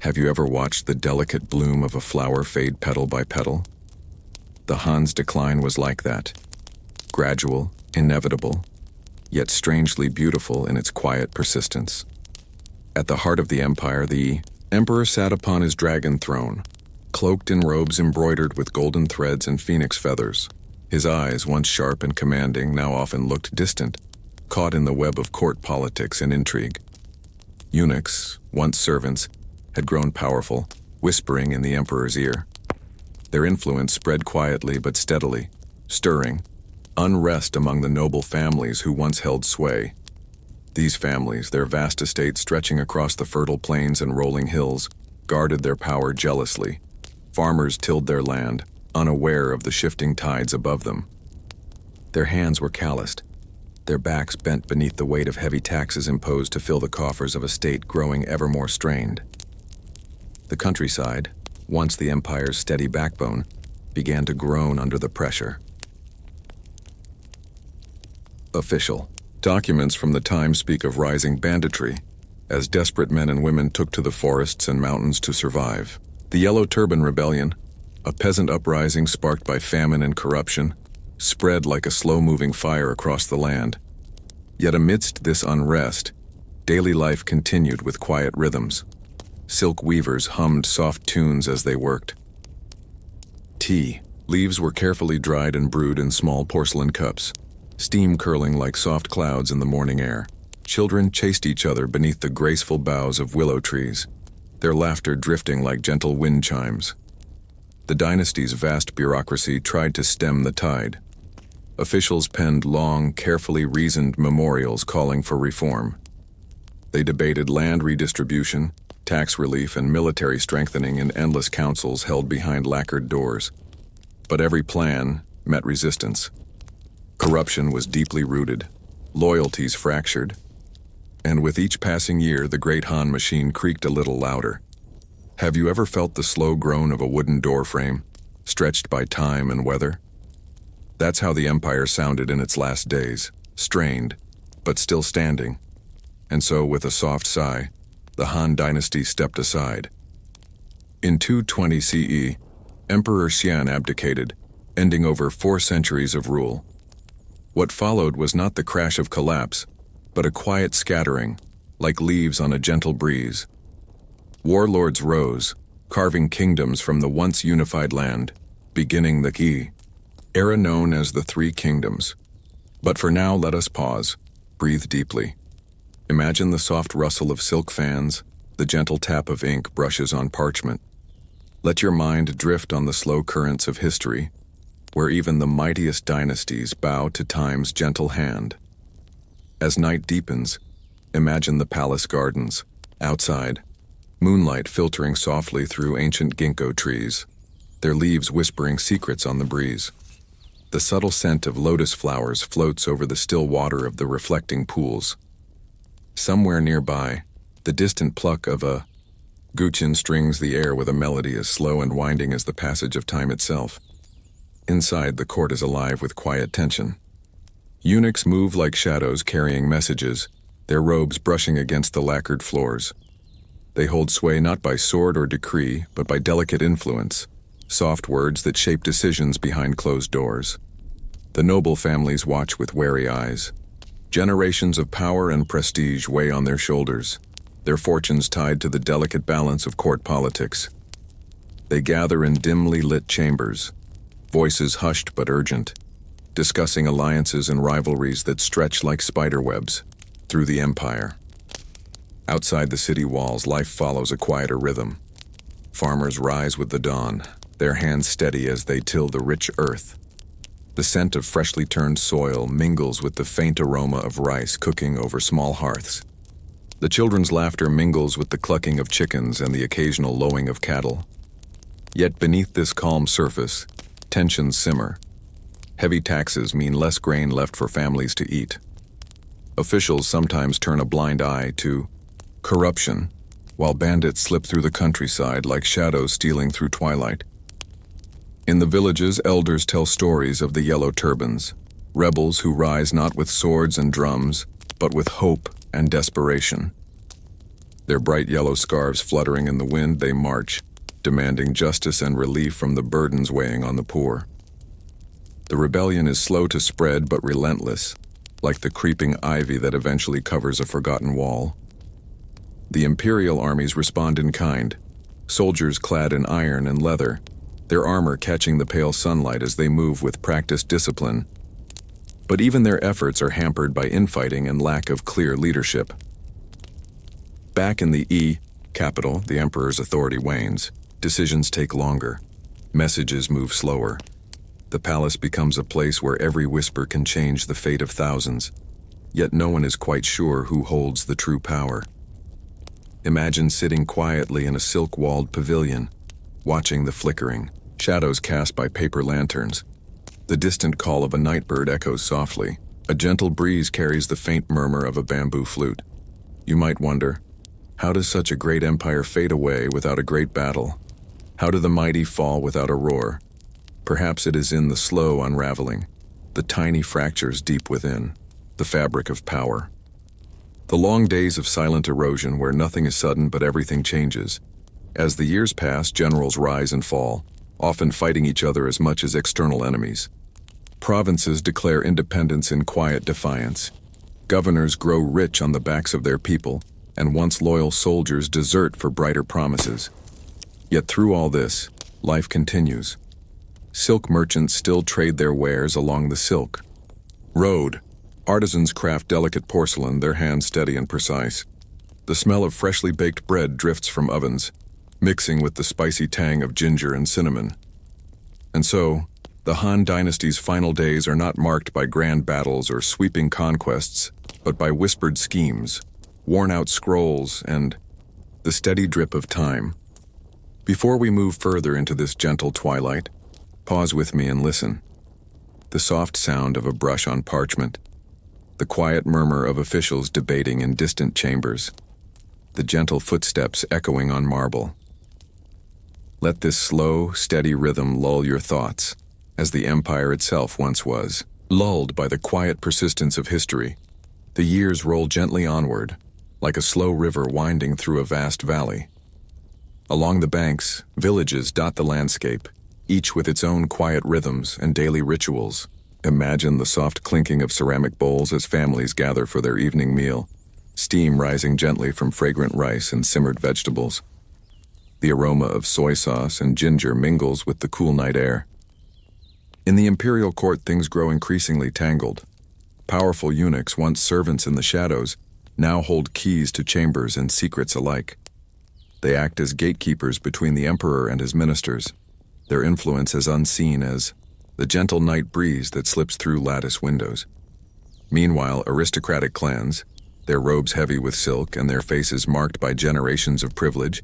Have you ever watched the delicate bloom of a flower fade petal by petal? The Han's decline was like that, gradual, inevitable, yet strangely beautiful in its quiet persistence. At the heart of the empire, the emperor sat upon his dragon throne, cloaked in robes embroidered with golden threads and phoenix feathers. His eyes, once sharp and commanding, now often looked distant, caught in the web of court politics and intrigue. Eunuchs, once servants, had grown powerful, whispering in the emperor's ear. Their influence spread quietly but steadily, stirring unrest among the noble families who once held sway. These families, their vast estates stretching across the fertile plains and rolling hills, guarded their power jealously. Farmers tilled their land, unaware of the shifting tides above them. Their hands were calloused, their backs bent beneath the weight of heavy taxes imposed to fill the coffers of a state growing ever more strained. The countryside, once the empire's steady backbone, began to groan under the pressure. Official. Documents from the time speak of rising banditry, as desperate men and women took to the forests and mountains to survive. The Yellow Turban Rebellion, a peasant uprising sparked by famine and corruption, spread like a slow-moving fire across the land. Yet amidst this unrest, daily life continued with quiet rhythms. Silk weavers hummed soft tunes as they worked. Tea. Leaves were carefully dried and brewed in small porcelain cups, steam curling like soft clouds in the morning air. Children chased each other beneath the graceful boughs of willow trees, their laughter drifting like gentle wind chimes. The dynasty's vast bureaucracy tried to stem the tide. Officials penned long, carefully reasoned memorials calling for reform. They debated land redistribution, tax relief, and military strengthening in endless councils held behind lacquered doors. But every plan met resistance. Corruption was deeply rooted, loyalties fractured, and with each passing year the great Han machine creaked a little louder. Have you ever felt the slow groan of a wooden door frame, stretched by time and weather? That's how the empire sounded in its last days, strained, but still standing. And so, with a soft sigh, the Han dynasty stepped aside. In 220 CE, Emperor Xian abdicated, ending over 4 centuries of rule. What followed was not the crash of collapse, but a quiet scattering, like leaves on a gentle breeze. Warlords rose, carving kingdoms from the once unified land, beginning the Qi, era known as the Three Kingdoms. But for now, let us pause, breathe deeply. Imagine the soft rustle of silk fans, the gentle tap of ink brushes on parchment. Let your mind drift on the slow currents of history, where even the mightiest dynasties bow to time's gentle hand. As night deepens, imagine the palace gardens, outside, moonlight filtering softly through ancient ginkgo trees, their leaves whispering secrets on the breeze. The subtle scent of lotus flowers floats over the still water of the reflecting pools. Somewhere nearby, the distant pluck of a guqin strings the air with a melody as slow and winding as the passage of time itself. Inside, the court is alive with quiet tension. Eunuchs move like shadows carrying messages, their robes brushing against the lacquered floors. They hold sway not by sword or decree, but by delicate influence, soft words that shape decisions behind closed doors. The noble families watch with wary eyes. Generations of power and prestige weigh on their shoulders, their fortunes tied to the delicate balance of court politics. They gather in dimly lit chambers, voices hushed but urgent, discussing alliances and rivalries that stretch like spiderwebs through the empire. Outside the city walls, life follows a quieter rhythm. Farmers rise with the dawn, their hands steady as they till the rich earth. The scent of freshly turned soil mingles with the faint aroma of rice cooking over small hearths. The children's laughter mingles with the clucking of chickens and the occasional lowing of cattle. Yet beneath this calm surface, tensions simmer. Heavy taxes mean less grain left for families to eat. Officials sometimes turn a blind eye to corruption, while bandits slip through the countryside like shadows stealing through twilight. In the villages, elders tell stories of the yellow turbans, rebels who rise not with swords and drums, but with hope and desperation. Their bright yellow scarves fluttering in the wind, they march, demanding justice and relief from the burdens weighing on the poor. The rebellion is slow to spread but relentless, like the creeping ivy that eventually covers a forgotten wall. The imperial armies respond in kind, soldiers clad in iron and leather, their armor catching the pale sunlight as they move with practiced discipline. But even their efforts are hampered by infighting and lack of clear leadership. Back in the capital, the emperor's authority wanes. Decisions take longer. Messages move slower. The palace becomes a place where every whisper can change the fate of thousands, yet no one is quite sure who holds the true power. Imagine sitting quietly in a silk-walled pavilion, watching the flickering shadows cast by paper lanterns. The distant call of a nightbird echoes softly. A gentle breeze carries the faint murmur of a bamboo flute. You might wonder, how does such a great empire fade away without a great battle? How do the mighty fall without a roar? Perhaps it is in the slow unraveling, the tiny fractures deep within, the fabric of power. The long days of silent erosion where nothing is sudden but everything changes. As the years pass, generals rise and fall, often fighting each other as much as external enemies. Provinces declare independence in quiet defiance. Governors grow rich on the backs of their people, and once loyal soldiers desert for brighter promises. Yet through all this, life continues. Silk merchants still trade their wares along the silk road. Artisans craft delicate porcelain, their hands steady and precise. The smell of freshly baked bread drifts from ovens, mixing with the spicy tang of ginger and cinnamon. And so, the Han Dynasty's final days are not marked by grand battles or sweeping conquests, but by whispered schemes, worn-out scrolls, and the steady drip of time. Before we move further into this gentle twilight, pause with me and listen. The soft sound of a brush on parchment, the quiet murmur of officials debating in distant chambers, the gentle footsteps echoing on marble. Let this slow, steady rhythm lull your thoughts, as the empire itself once was. Lulled by the quiet persistence of history, the years roll gently onward, like a slow river winding through a vast valley. Along the banks, villages dot the landscape, each with its own quiet rhythms and daily rituals. Imagine the soft clinking of ceramic bowls as families gather for their evening meal, steam rising gently from fragrant rice and simmered vegetables. The aroma of soy sauce and ginger mingles with the cool night air. In the imperial court, things grow increasingly tangled. Powerful eunuchs, once servants in the shadows, now hold keys to chambers and secrets alike. They act as gatekeepers between the emperor and his ministers, their influence as unseen as the gentle night breeze that slips through lattice windows. Meanwhile, aristocratic clans, their robes heavy with silk and their faces marked by generations of privilege,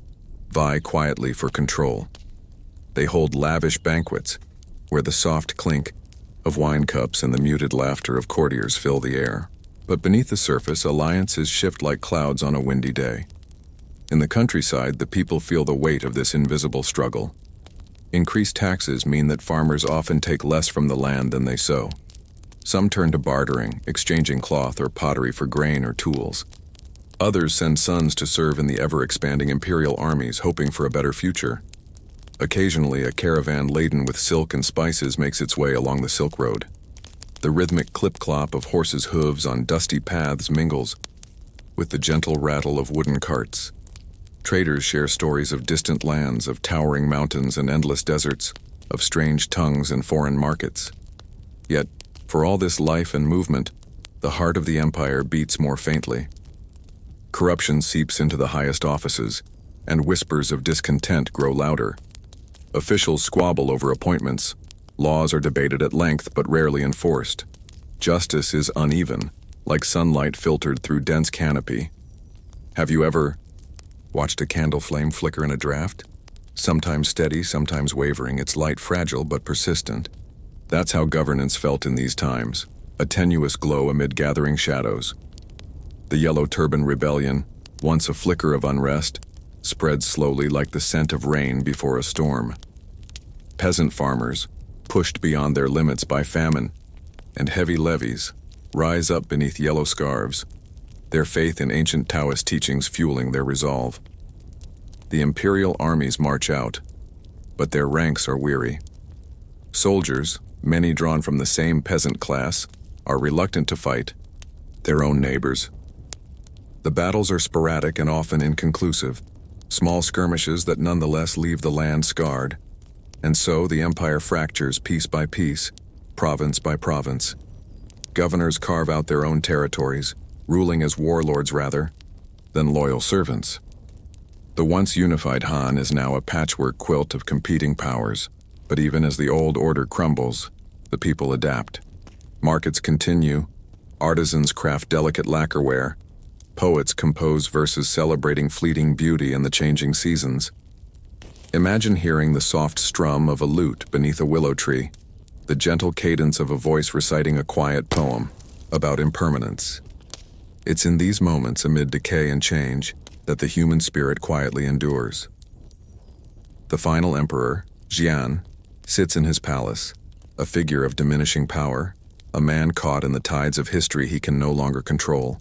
vie quietly for control. They hold lavish banquets, where the soft clink of wine cups and the muted laughter of courtiers fill the air. But beneath the surface, alliances shift like clouds on a windy day. In the countryside, the people feel the weight of this invisible struggle. Increased taxes mean that farmers often take less from the land than they sow. Some turn to bartering, exchanging cloth or pottery for grain or tools. Others send sons to serve in the ever-expanding imperial armies, hoping for a better future. Occasionally, a caravan laden with silk and spices makes its way along the Silk Road. The rhythmic clip-clop of horses' hooves on dusty paths mingles with the gentle rattle of wooden carts. Traders share stories of distant lands, of towering mountains and endless deserts, of strange tongues and foreign markets. Yet, for all this life and movement, the heart of the empire beats more faintly. Corruption seeps into the highest offices, and whispers of discontent grow louder. Officials squabble over appointments. Laws are debated at length but rarely enforced. Justice is uneven, like sunlight filtered through dense canopy. Have you ever watched a candle flame flicker in a draught? Sometimes steady, sometimes wavering, its light fragile but persistent. That's how governance felt in these times, a tenuous glow amid gathering shadows. The Yellow Turban Rebellion, once a flicker of unrest, spread slowly like the scent of rain before a storm. Peasant farmers, pushed beyond their limits by famine and heavy levies, rise up beneath yellow scarves, their faith in ancient Taoist teachings fueling their resolve. The imperial armies march out, but their ranks are weary. Soldiers, many drawn from the same peasant class, are reluctant to fight their own neighbors. The battles are sporadic and often inconclusive, small skirmishes that nonetheless leave the land scarred. And so the empire fractures piece by piece, province by province. Governors carve out their own territories, ruling as warlords rather than loyal servants. The once unified Han is now a patchwork quilt of competing powers, but even as the old order crumbles, the people adapt. Markets continue, artisans craft delicate lacquerware, poets compose verses celebrating fleeting beauty in the changing seasons. Imagine hearing the soft strum of a lute beneath a willow tree, the gentle cadence of a voice reciting a quiet poem about impermanence. It's in these moments amid decay and change that the human spirit quietly endures. The final emperor, Xian, sits in his palace, a figure of diminishing power, a man caught in the tides of history he can no longer control.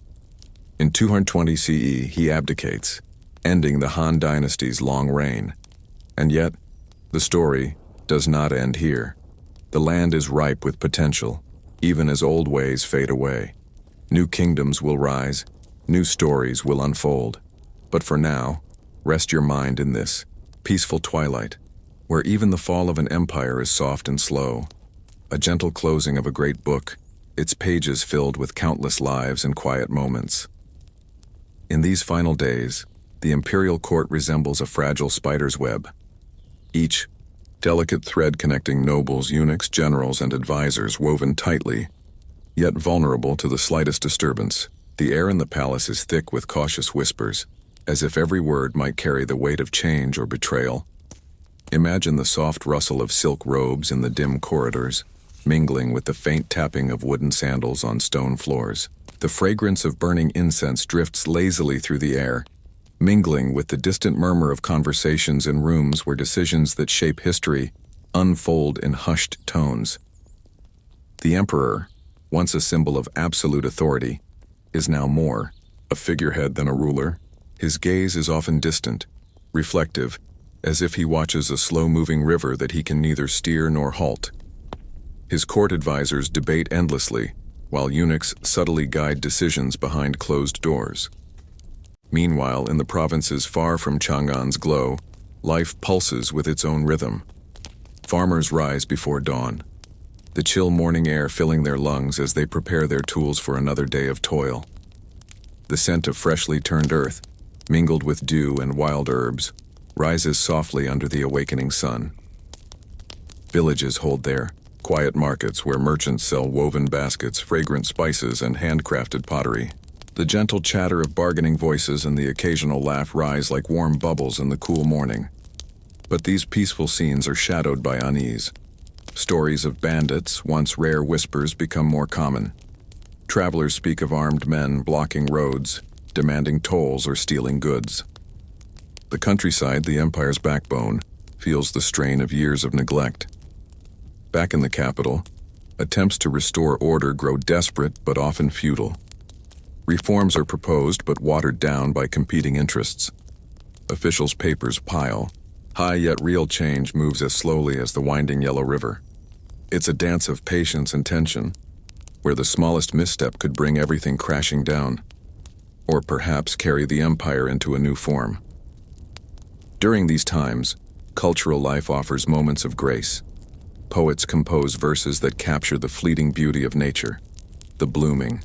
In 220 CE, he abdicates, ending the Han dynasty's long reign. And yet, the story does not end here. The land is ripe with potential, even as old ways fade away. New kingdoms will rise, new stories will unfold. But for now, rest your mind in this peaceful twilight, where even the fall of an empire is soft and slow, a gentle closing of a great book, its pages filled with countless lives and quiet moments. In these final days, the imperial court resembles a fragile spider's web. Each delicate thread connecting nobles, eunuchs, generals, and advisors woven tightly, yet vulnerable to the slightest disturbance. The air in the palace is thick with cautious whispers, as if every word might carry the weight of change or betrayal. Imagine the soft rustle of silk robes in the dim corridors, mingling with the faint tapping of wooden sandals on stone floors. The fragrance of burning incense drifts lazily through the air, mingling with the distant murmur of conversations in rooms where decisions that shape history unfold in hushed tones. The emperor, once a symbol of absolute authority, is now more a figurehead than a ruler. His gaze is often distant, reflective, as if he watches a slow-moving river that he can neither steer nor halt. His court advisors debate endlessly, while eunuchs subtly guide decisions behind closed doors. Meanwhile, in the provinces far from Chang'an's glow, life pulses with its own rhythm. Farmers rise before dawn, the chill morning air filling their lungs as they prepare their tools for another day of toil. The scent of freshly turned earth, mingled with dew and wild herbs, rises softly under the awakening sun. Villages hold their quiet markets where merchants sell woven baskets, fragrant spices, and handcrafted pottery. The gentle chatter of bargaining voices and the occasional laugh rise like warm bubbles in the cool morning. But these peaceful scenes are shadowed by unease. Stories of bandits, once rare whispers, become more common. Travelers speak of armed men blocking roads, demanding tolls or stealing goods. The countryside, the empire's backbone, feels the strain of years of neglect. Back in the capital, attempts to restore order grow desperate but often futile. Reforms are proposed but watered down by competing interests. Officials' papers pile. High yet real change moves as slowly as the winding Yellow River. It's a dance of patience and tension, where the smallest misstep could bring everything crashing down, or perhaps carry the empire into a new form. During these times, cultural life offers moments of grace. Poets compose verses that capture the fleeting beauty of nature, the blooming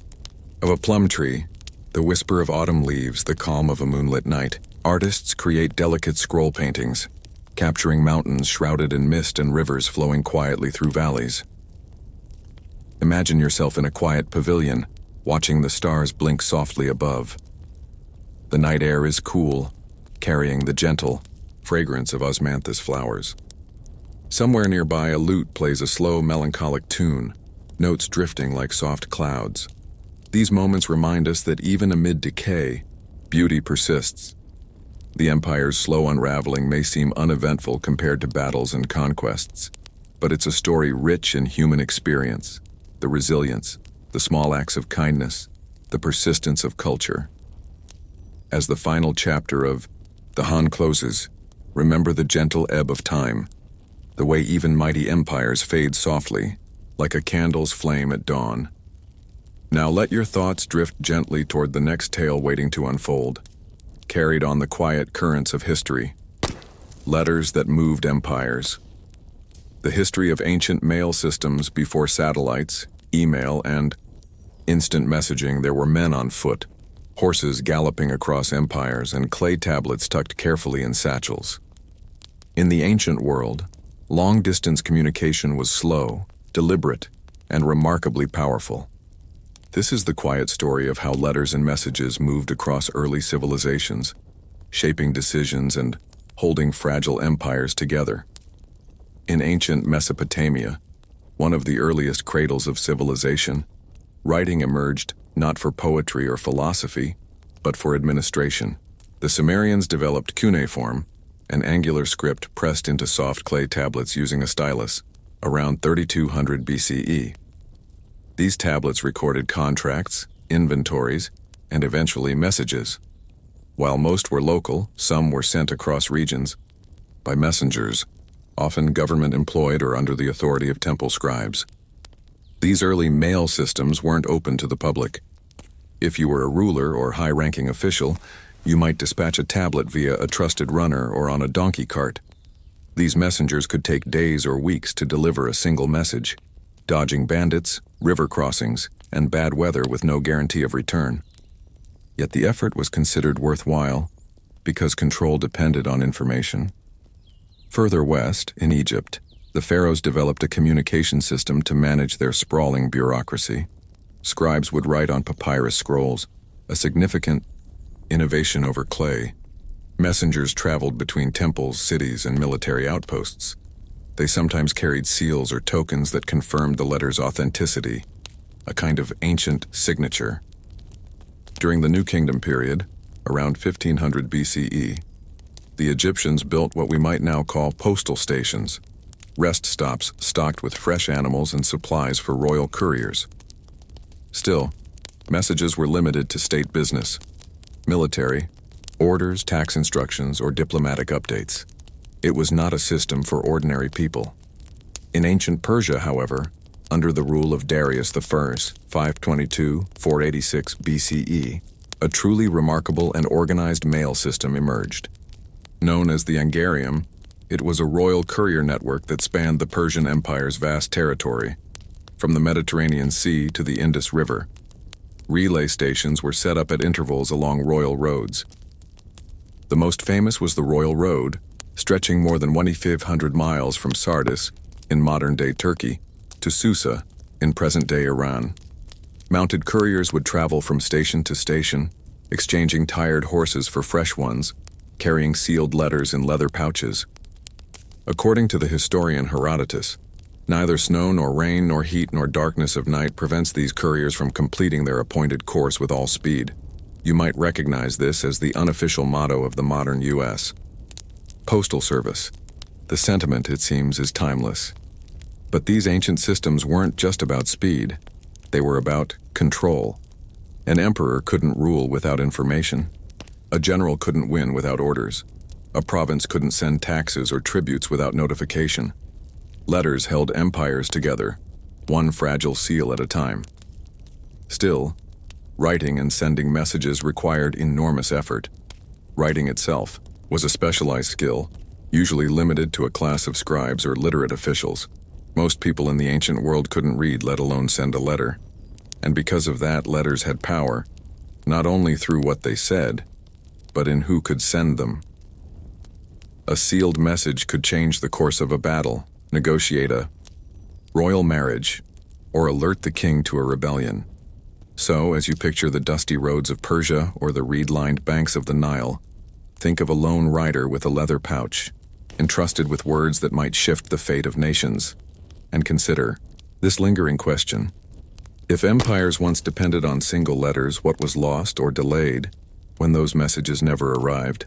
of a plum tree, the whisper of autumn leaves, the calm of a moonlit night. Artists create delicate scroll paintings, capturing mountains shrouded in mist and rivers flowing quietly through valleys. Imagine yourself in a quiet pavilion, watching the stars blink softly above. The night air is cool, carrying the gentle fragrance of osmanthus flowers. Somewhere nearby, a lute plays a slow, melancholic tune, notes drifting like soft clouds. These moments remind us that even amid decay, beauty persists. The empire's slow unraveling may seem uneventful compared to battles and conquests, but it's a story rich in human experience, the resilience, the small acts of kindness, the persistence of culture. As the final chapter of The Han closes, remember the gentle ebb of time, the way even mighty empires fade softly, like a candle's flame at dawn. Now let your thoughts drift gently toward the next tale waiting to unfold, carried on the quiet currents of history. Letters that moved empires. The history of ancient mail systems before satellites, email, and instant messaging. There were men on foot, horses galloping across empires, and clay tablets tucked carefully in satchels. In the ancient world, long-distance communication was slow, deliberate, and remarkably powerful. This is the quiet story of how letters and messages moved across early civilizations, shaping decisions and holding fragile empires together. In ancient Mesopotamia, one of the earliest cradles of civilization, writing emerged not for poetry or philosophy, but for administration. The Sumerians developed cuneiform, an angular script pressed into soft clay tablets using a stylus, around 3200 BCE. These tablets recorded contracts, inventories, and eventually messages. While most were local, some were sent across regions by messengers, often government-employed or under the authority of temple scribes. These early mail systems weren't open to the public. If you were a ruler or high-ranking official, you might dispatch a tablet via a trusted runner or on a donkey cart. These messengers could take days or weeks to deliver a single message, dodging bandits, river crossings, and bad weather with no guarantee of return. Yet the effort was considered worthwhile because control depended on information. Further west, in Egypt, the pharaohs developed a communication system to manage their sprawling bureaucracy. Scribes would write on papyrus scrolls, a significant innovation over clay. Messengers traveled between temples, cities, and military outposts. They sometimes carried seals or tokens that confirmed the letter's authenticity, a kind of ancient signature. During the New Kingdom period, around 1500 BCE, the Egyptians built what we might now call postal stations, rest stops stocked with fresh animals and supplies for royal couriers. Still, messages were limited to state business, military, orders, tax instructions, or diplomatic updates. It was not a system for ordinary people. In ancient Persia, however, under the rule of Darius I, 522-486 BCE, a truly remarkable and organized mail system emerged. Known as the Angarium, it was a royal courier network that spanned the Persian Empire's vast territory, from the Mediterranean Sea to the Indus River. Relay stations were set up at intervals along royal roads. The most famous was the Royal Road, stretching more than 2,500 miles from Sardis, in modern-day Turkey, to Susa, in present-day Iran. Mounted couriers would travel from station to station, exchanging tired horses for fresh ones, carrying sealed letters in leather pouches. According to the historian Herodotus, neither snow nor rain nor heat nor darkness of night prevents these couriers from completing their appointed course with all speed. You might recognize this as the unofficial motto of the modern U.S. Postal Service. The sentiment, it seems, is timeless. But these ancient systems weren't just about speed. They were about control. An emperor couldn't rule without information. A general couldn't win without orders. A province couldn't send taxes or tributes without notification. Letters held empires together, one fragile seal at a time. Still, writing and sending messages required enormous effort. Writing itself was a specialized skill, usually limited to a class of scribes or literate officials. Most people in the ancient world couldn't read, let alone send a letter. And because of that, letters had power, not only through what they said, but in who could send them. A sealed message could change the course of a battle, negotiate a royal marriage, or alert the king to a rebellion. So, as you picture the dusty roads of Persia or the reed-lined banks of the Nile, think of a lone rider with a leather pouch, entrusted with words that might shift the fate of nations. And consider this lingering question. If empires once depended on single letters, what was lost or delayed when those messages never arrived?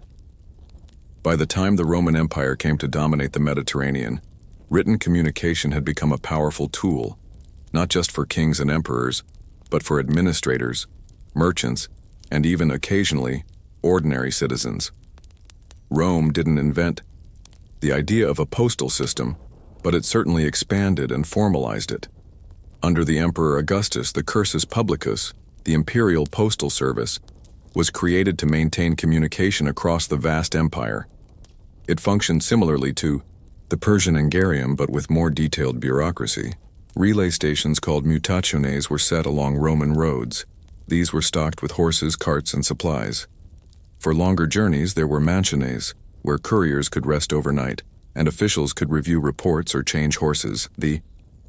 By the time the Roman Empire came to dominate the Mediterranean, written communication had become a powerful tool, not just for kings and emperors, but for administrators, merchants, and even occasionally, ordinary citizens. Rome didn't invent the idea of a postal system, but it certainly expanded and formalized it. Under the Emperor Augustus, the cursus publicus, the imperial postal service, was created to maintain communication across the vast empire. It functioned similarly to the Persian Angarium, but with more detailed bureaucracy. Relay stations called mutationes were set along Roman roads. These were stocked with horses, carts, and supplies. For longer journeys, there were mansiones, where couriers could rest overnight, and officials could review reports or change horses. The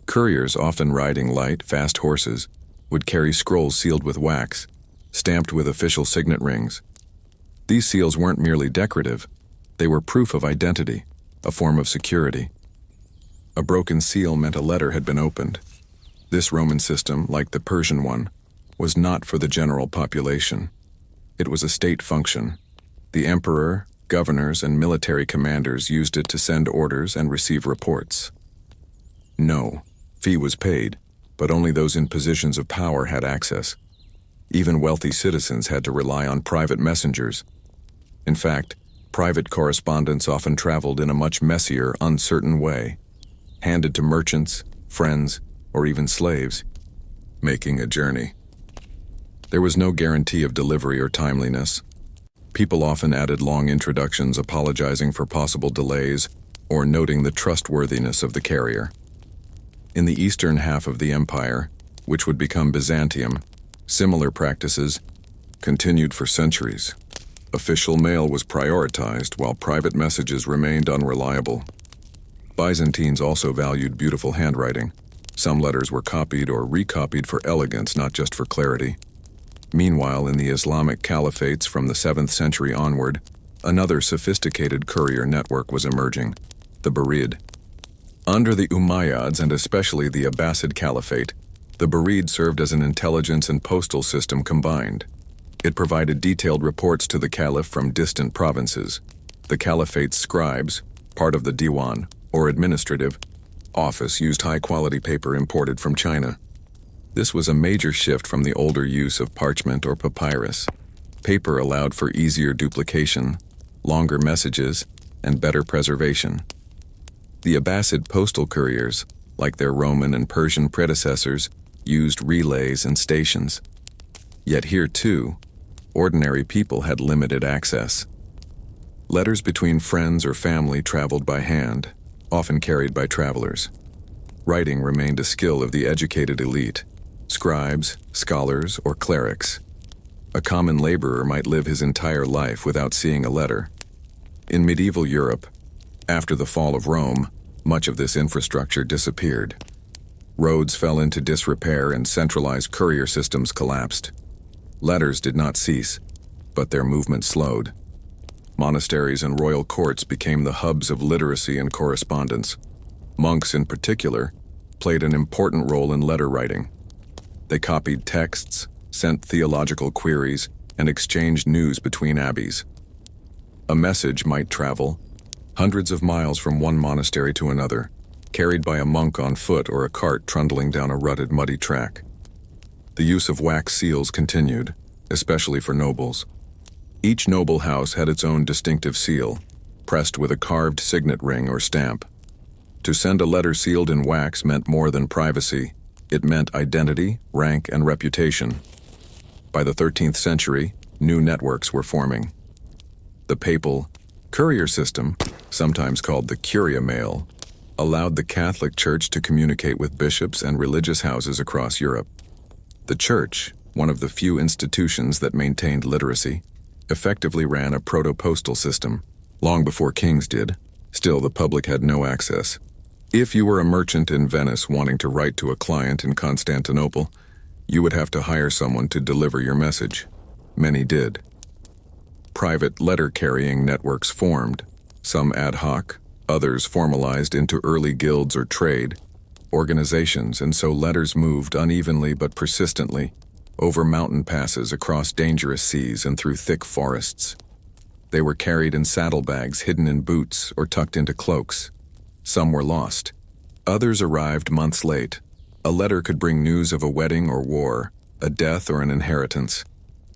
couriers, often riding light, fast horses, would carry scrolls sealed with wax, stamped with official signet rings. These seals weren't merely decorative, they were proof of identity, a form of security. A broken seal meant a letter had been opened. This Roman system, like the Persian one, was not for the general population. It was a state function. The emperor, governors, and military commanders used it to send orders and receive reports. No, fee was paid, but only those in positions of power had access. Even wealthy citizens had to rely on private messengers. In fact, private correspondence often traveled in a much messier, uncertain way, handed to merchants, friends, or even slaves, making a journey. There was no guarantee of delivery or timeliness. People often added long introductions apologizing for possible delays or noting the trustworthiness of the carrier. In the eastern half of the empire, which would become Byzantium, similar practices continued for centuries. Official mail was prioritized while private messages remained unreliable. Byzantines also valued beautiful handwriting. Some letters were copied or recopied for elegance, not just for clarity. Meanwhile, in the Islamic caliphates from the 7th century onward, another sophisticated courier network was emerging, the Barid. Under the Umayyads and especially the Abbasid Caliphate, the Barid served as an intelligence and postal system combined. It provided detailed reports to the caliph from distant provinces. The caliphate's scribes, part of the diwan, or administrative, office used high-quality paper imported from China. This was a major shift from the older use of parchment or papyrus. Paper allowed for easier duplication, longer messages, and better preservation. The Abbasid postal couriers, like their Roman and Persian predecessors, used relays and stations. Yet here, too, ordinary people had limited access. Letters between friends or family traveled by hand, often carried by travelers. Writing remained a skill of the educated elite, scribes, scholars, or clerics. A common laborer might live his entire life without seeing a letter. In medieval Europe, after the fall of Rome, much of this infrastructure disappeared. Roads fell into disrepair and centralized courier systems collapsed. Letters did not cease, but their movement slowed. Monasteries and royal courts became the hubs of literacy and correspondence. Monks, in particular, played an important role in letter writing. They copied texts, sent theological queries, and exchanged news between abbeys. A message might travel hundreds of miles from one monastery to another, carried by a monk on foot or a cart trundling down a rutted, muddy track. The use of wax seals continued, especially for nobles. Each noble house had its own distinctive seal, pressed with a carved signet ring or stamp. To send a letter sealed in wax meant more than privacy. It meant identity, rank, and reputation. By the 13th century, new networks were forming. The papal courier system, sometimes called the curia mail, allowed the Catholic Church to communicate with bishops and religious houses across Europe. The Church, one of the few institutions that maintained literacy, effectively ran a proto-postal system, long before kings did. Still, the public had no access. If you were a merchant in Venice wanting to write to a client in Constantinople, You would have to hire someone to deliver your message. Many did. Private letter-carrying networks formed, some ad hoc, others formalized into early guilds or trade organizations, and so letters moved unevenly but persistently over mountain passes, across dangerous seas, and through thick forests. They were carried in saddlebags hidden in boots or tucked into cloaks. Some were lost. Others arrived months late. A letter could bring news of a wedding or war, a death or an inheritance,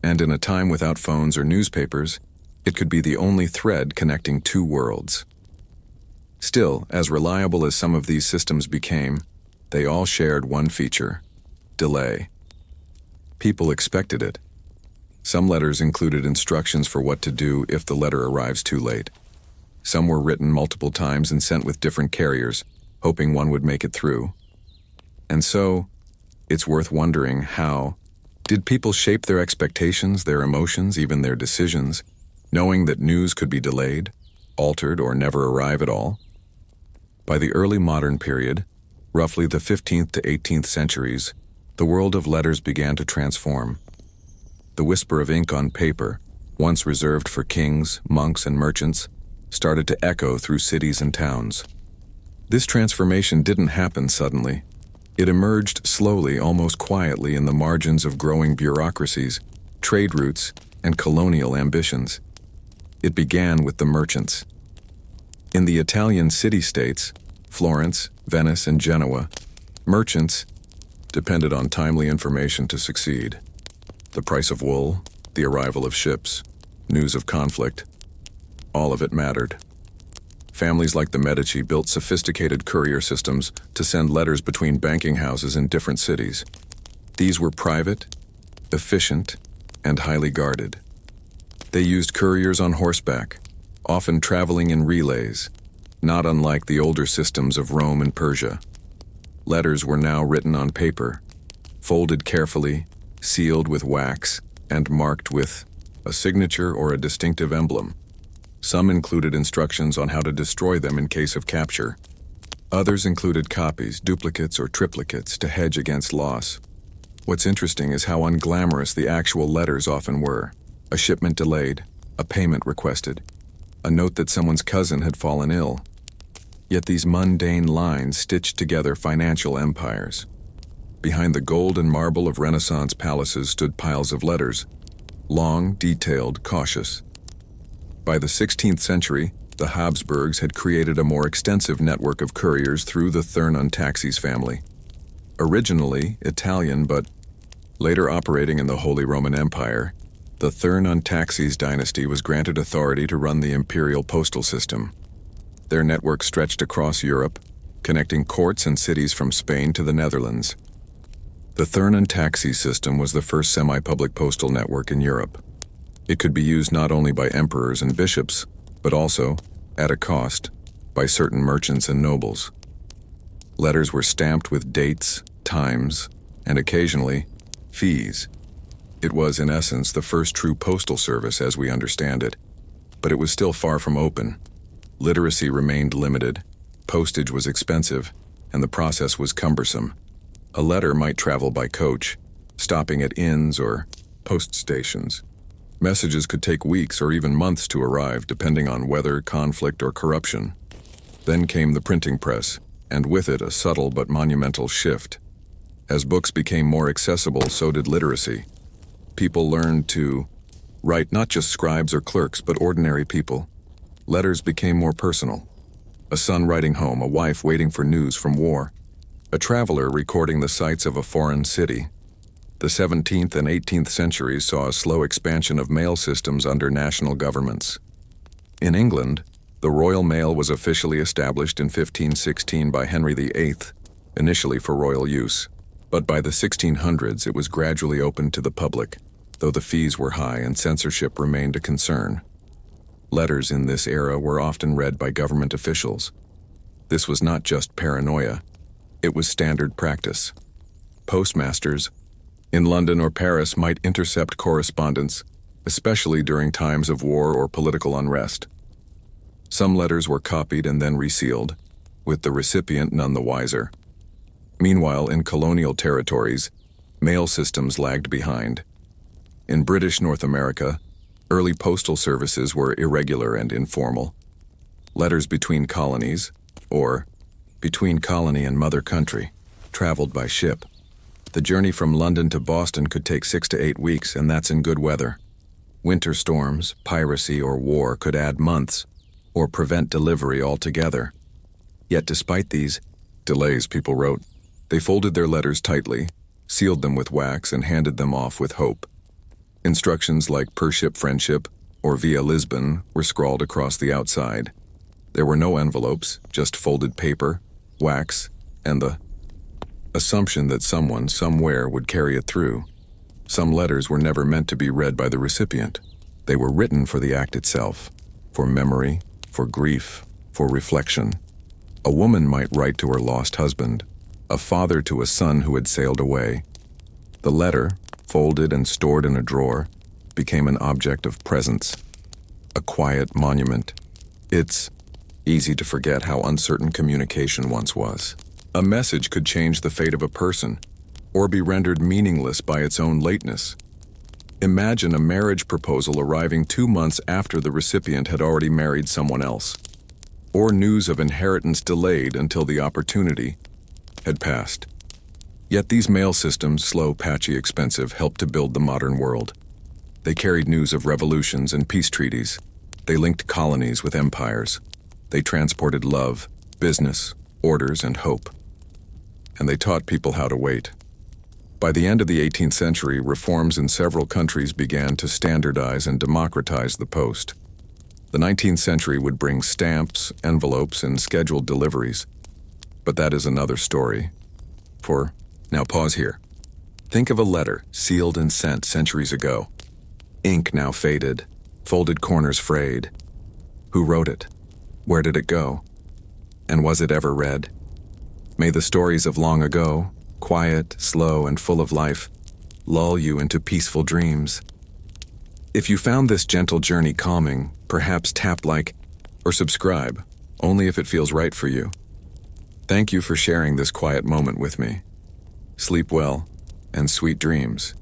and in a time without phones or newspapers, it could be the only thread connecting two worlds. Still, as reliable as some of these systems became, they all shared one feature: delay. People expected it. Some letters included instructions for what to do if the letter arrives too late. Some were written multiple times and sent with different carriers, hoping one would make it through. And so, it's worth wondering how did people shape their expectations, their emotions, even their decisions, knowing that news could be delayed, altered, or never arrive at all? By the early modern period, roughly the 15th to 18th centuries, the world of letters began to transform. The whisper of ink on paper, once reserved for kings, monks, and merchants, started to echo through cities and towns. This transformation didn't happen suddenly. It emerged slowly, almost quietly, in the margins of growing bureaucracies, trade routes, and colonial ambitions. It began with the merchants. In the Italian city-states, Florence, Venice, and Genoa, merchants depended on timely information to succeed. The price of wool, the arrival of ships, news of conflict, all of it mattered. Families like the Medici built sophisticated courier systems to send letters between banking houses in different cities. These were private, efficient, and highly guarded. They used couriers on horseback, often traveling in relays, not unlike the older systems of Rome and Persia. Letters were now written on paper, folded carefully, sealed with wax, and marked with a signature or a distinctive emblem. Some included instructions on how to destroy them in case of capture. Others included copies, duplicates, or triplicates to hedge against loss. What's interesting is how unglamorous the actual letters often were. A shipment delayed, a payment requested, a note that someone's cousin had fallen ill. Yet these mundane lines stitched together financial empires. Behind the gold and marble of Renaissance palaces stood piles of letters, long, detailed, cautious. By the 16th century, the Habsburgs had created a more extensive network of couriers through the Thurn-on-Taxis family. Originally Italian, but later operating in the Holy Roman Empire, the Thurn-on-Taxis dynasty was granted authority to run the imperial postal system. Their network stretched across Europe, connecting courts and cities from Spain to the Netherlands. The Thurn-on-Taxis system was the first semi-public postal network in Europe. It could be used not only by emperors and bishops, but also, at a cost, by certain merchants and nobles. Letters were stamped with dates, times, and occasionally, fees. It was, in essence, the first true postal service as we understand it, but it was still far from open. Literacy remained limited, postage was expensive, and the process was cumbersome. A letter might travel by coach, stopping at inns or post stations. Messages could take weeks or even months to arrive, depending on weather, conflict, or corruption. Then came the printing press, and with it a subtle but monumental shift. As books became more accessible, so did literacy. People learned to write, not just scribes or clerks, but ordinary people. Letters became more personal. A son writing home, a wife waiting for news from war, a traveler recording the sights of a foreign city. The 17th and 18th centuries saw a slow expansion of mail systems under national governments. In England, the Royal Mail was officially established in 1516 by Henry VIII, initially for royal use. But by the 1600s, it was gradually opened to the public, though the fees were high and censorship remained a concern. Letters in this era were often read by government officials. This was not just paranoia, it was standard practice. Postmasters in London or Paris might intercept correspondence, especially during times of war or political unrest. Some letters were copied and then resealed, with the recipient none the wiser. Meanwhile, in colonial territories, Mail systems lagged behind. In British North America, early postal services were irregular and informal. Letters between colonies, or between colony and mother country, traveled by ship. The journey from London to Boston could take 6 to 8 weeks, and that's in good weather. Winter storms, piracy, or war could add months, or prevent delivery altogether. Yet despite these delays, people wrote, they folded their letters tightly, sealed them with wax, and handed them off with hope. Instructions like per ship friendship or via Lisbon were scrawled across the outside. There were no envelopes, just folded paper, wax, and the assumption that someone somewhere would carry it through. Some letters were never meant to be read by the recipient. They were written for the act itself, for memory, for grief, for reflection. A woman might write to her lost husband, a father to a son who had sailed away. The letter, folded and stored in a drawer, became an object of presence, a quiet monument. It's easy to forget how uncertain communication once was. A message could change the fate of a person, or be rendered meaningless by its own lateness. Imagine a marriage proposal arriving 2 months after the recipient had already married someone else, or news of inheritance delayed until the opportunity had passed. Yet these mail systems, slow, patchy, expensive, helped to build the modern world. They carried news of revolutions and peace treaties. They linked colonies with empires. They transported love, business, orders, and hope. And they taught people how to wait. By the end of the 18th century, reforms in several countries began to standardize and democratize the post. The 19th century would bring stamps, envelopes, and scheduled deliveries. But that is another story. Now pause here. Think of a letter sealed and sent centuries ago. Ink now faded, folded corners frayed. Who wrote it? Where did it go? And was it ever read? May the stories of long ago, quiet, slow, and full of life, lull you into peaceful dreams. If you found this gentle journey calming, perhaps tap like or subscribe, only if it feels right for you. Thank you for sharing this quiet moment with me. Sleep well, and sweet dreams.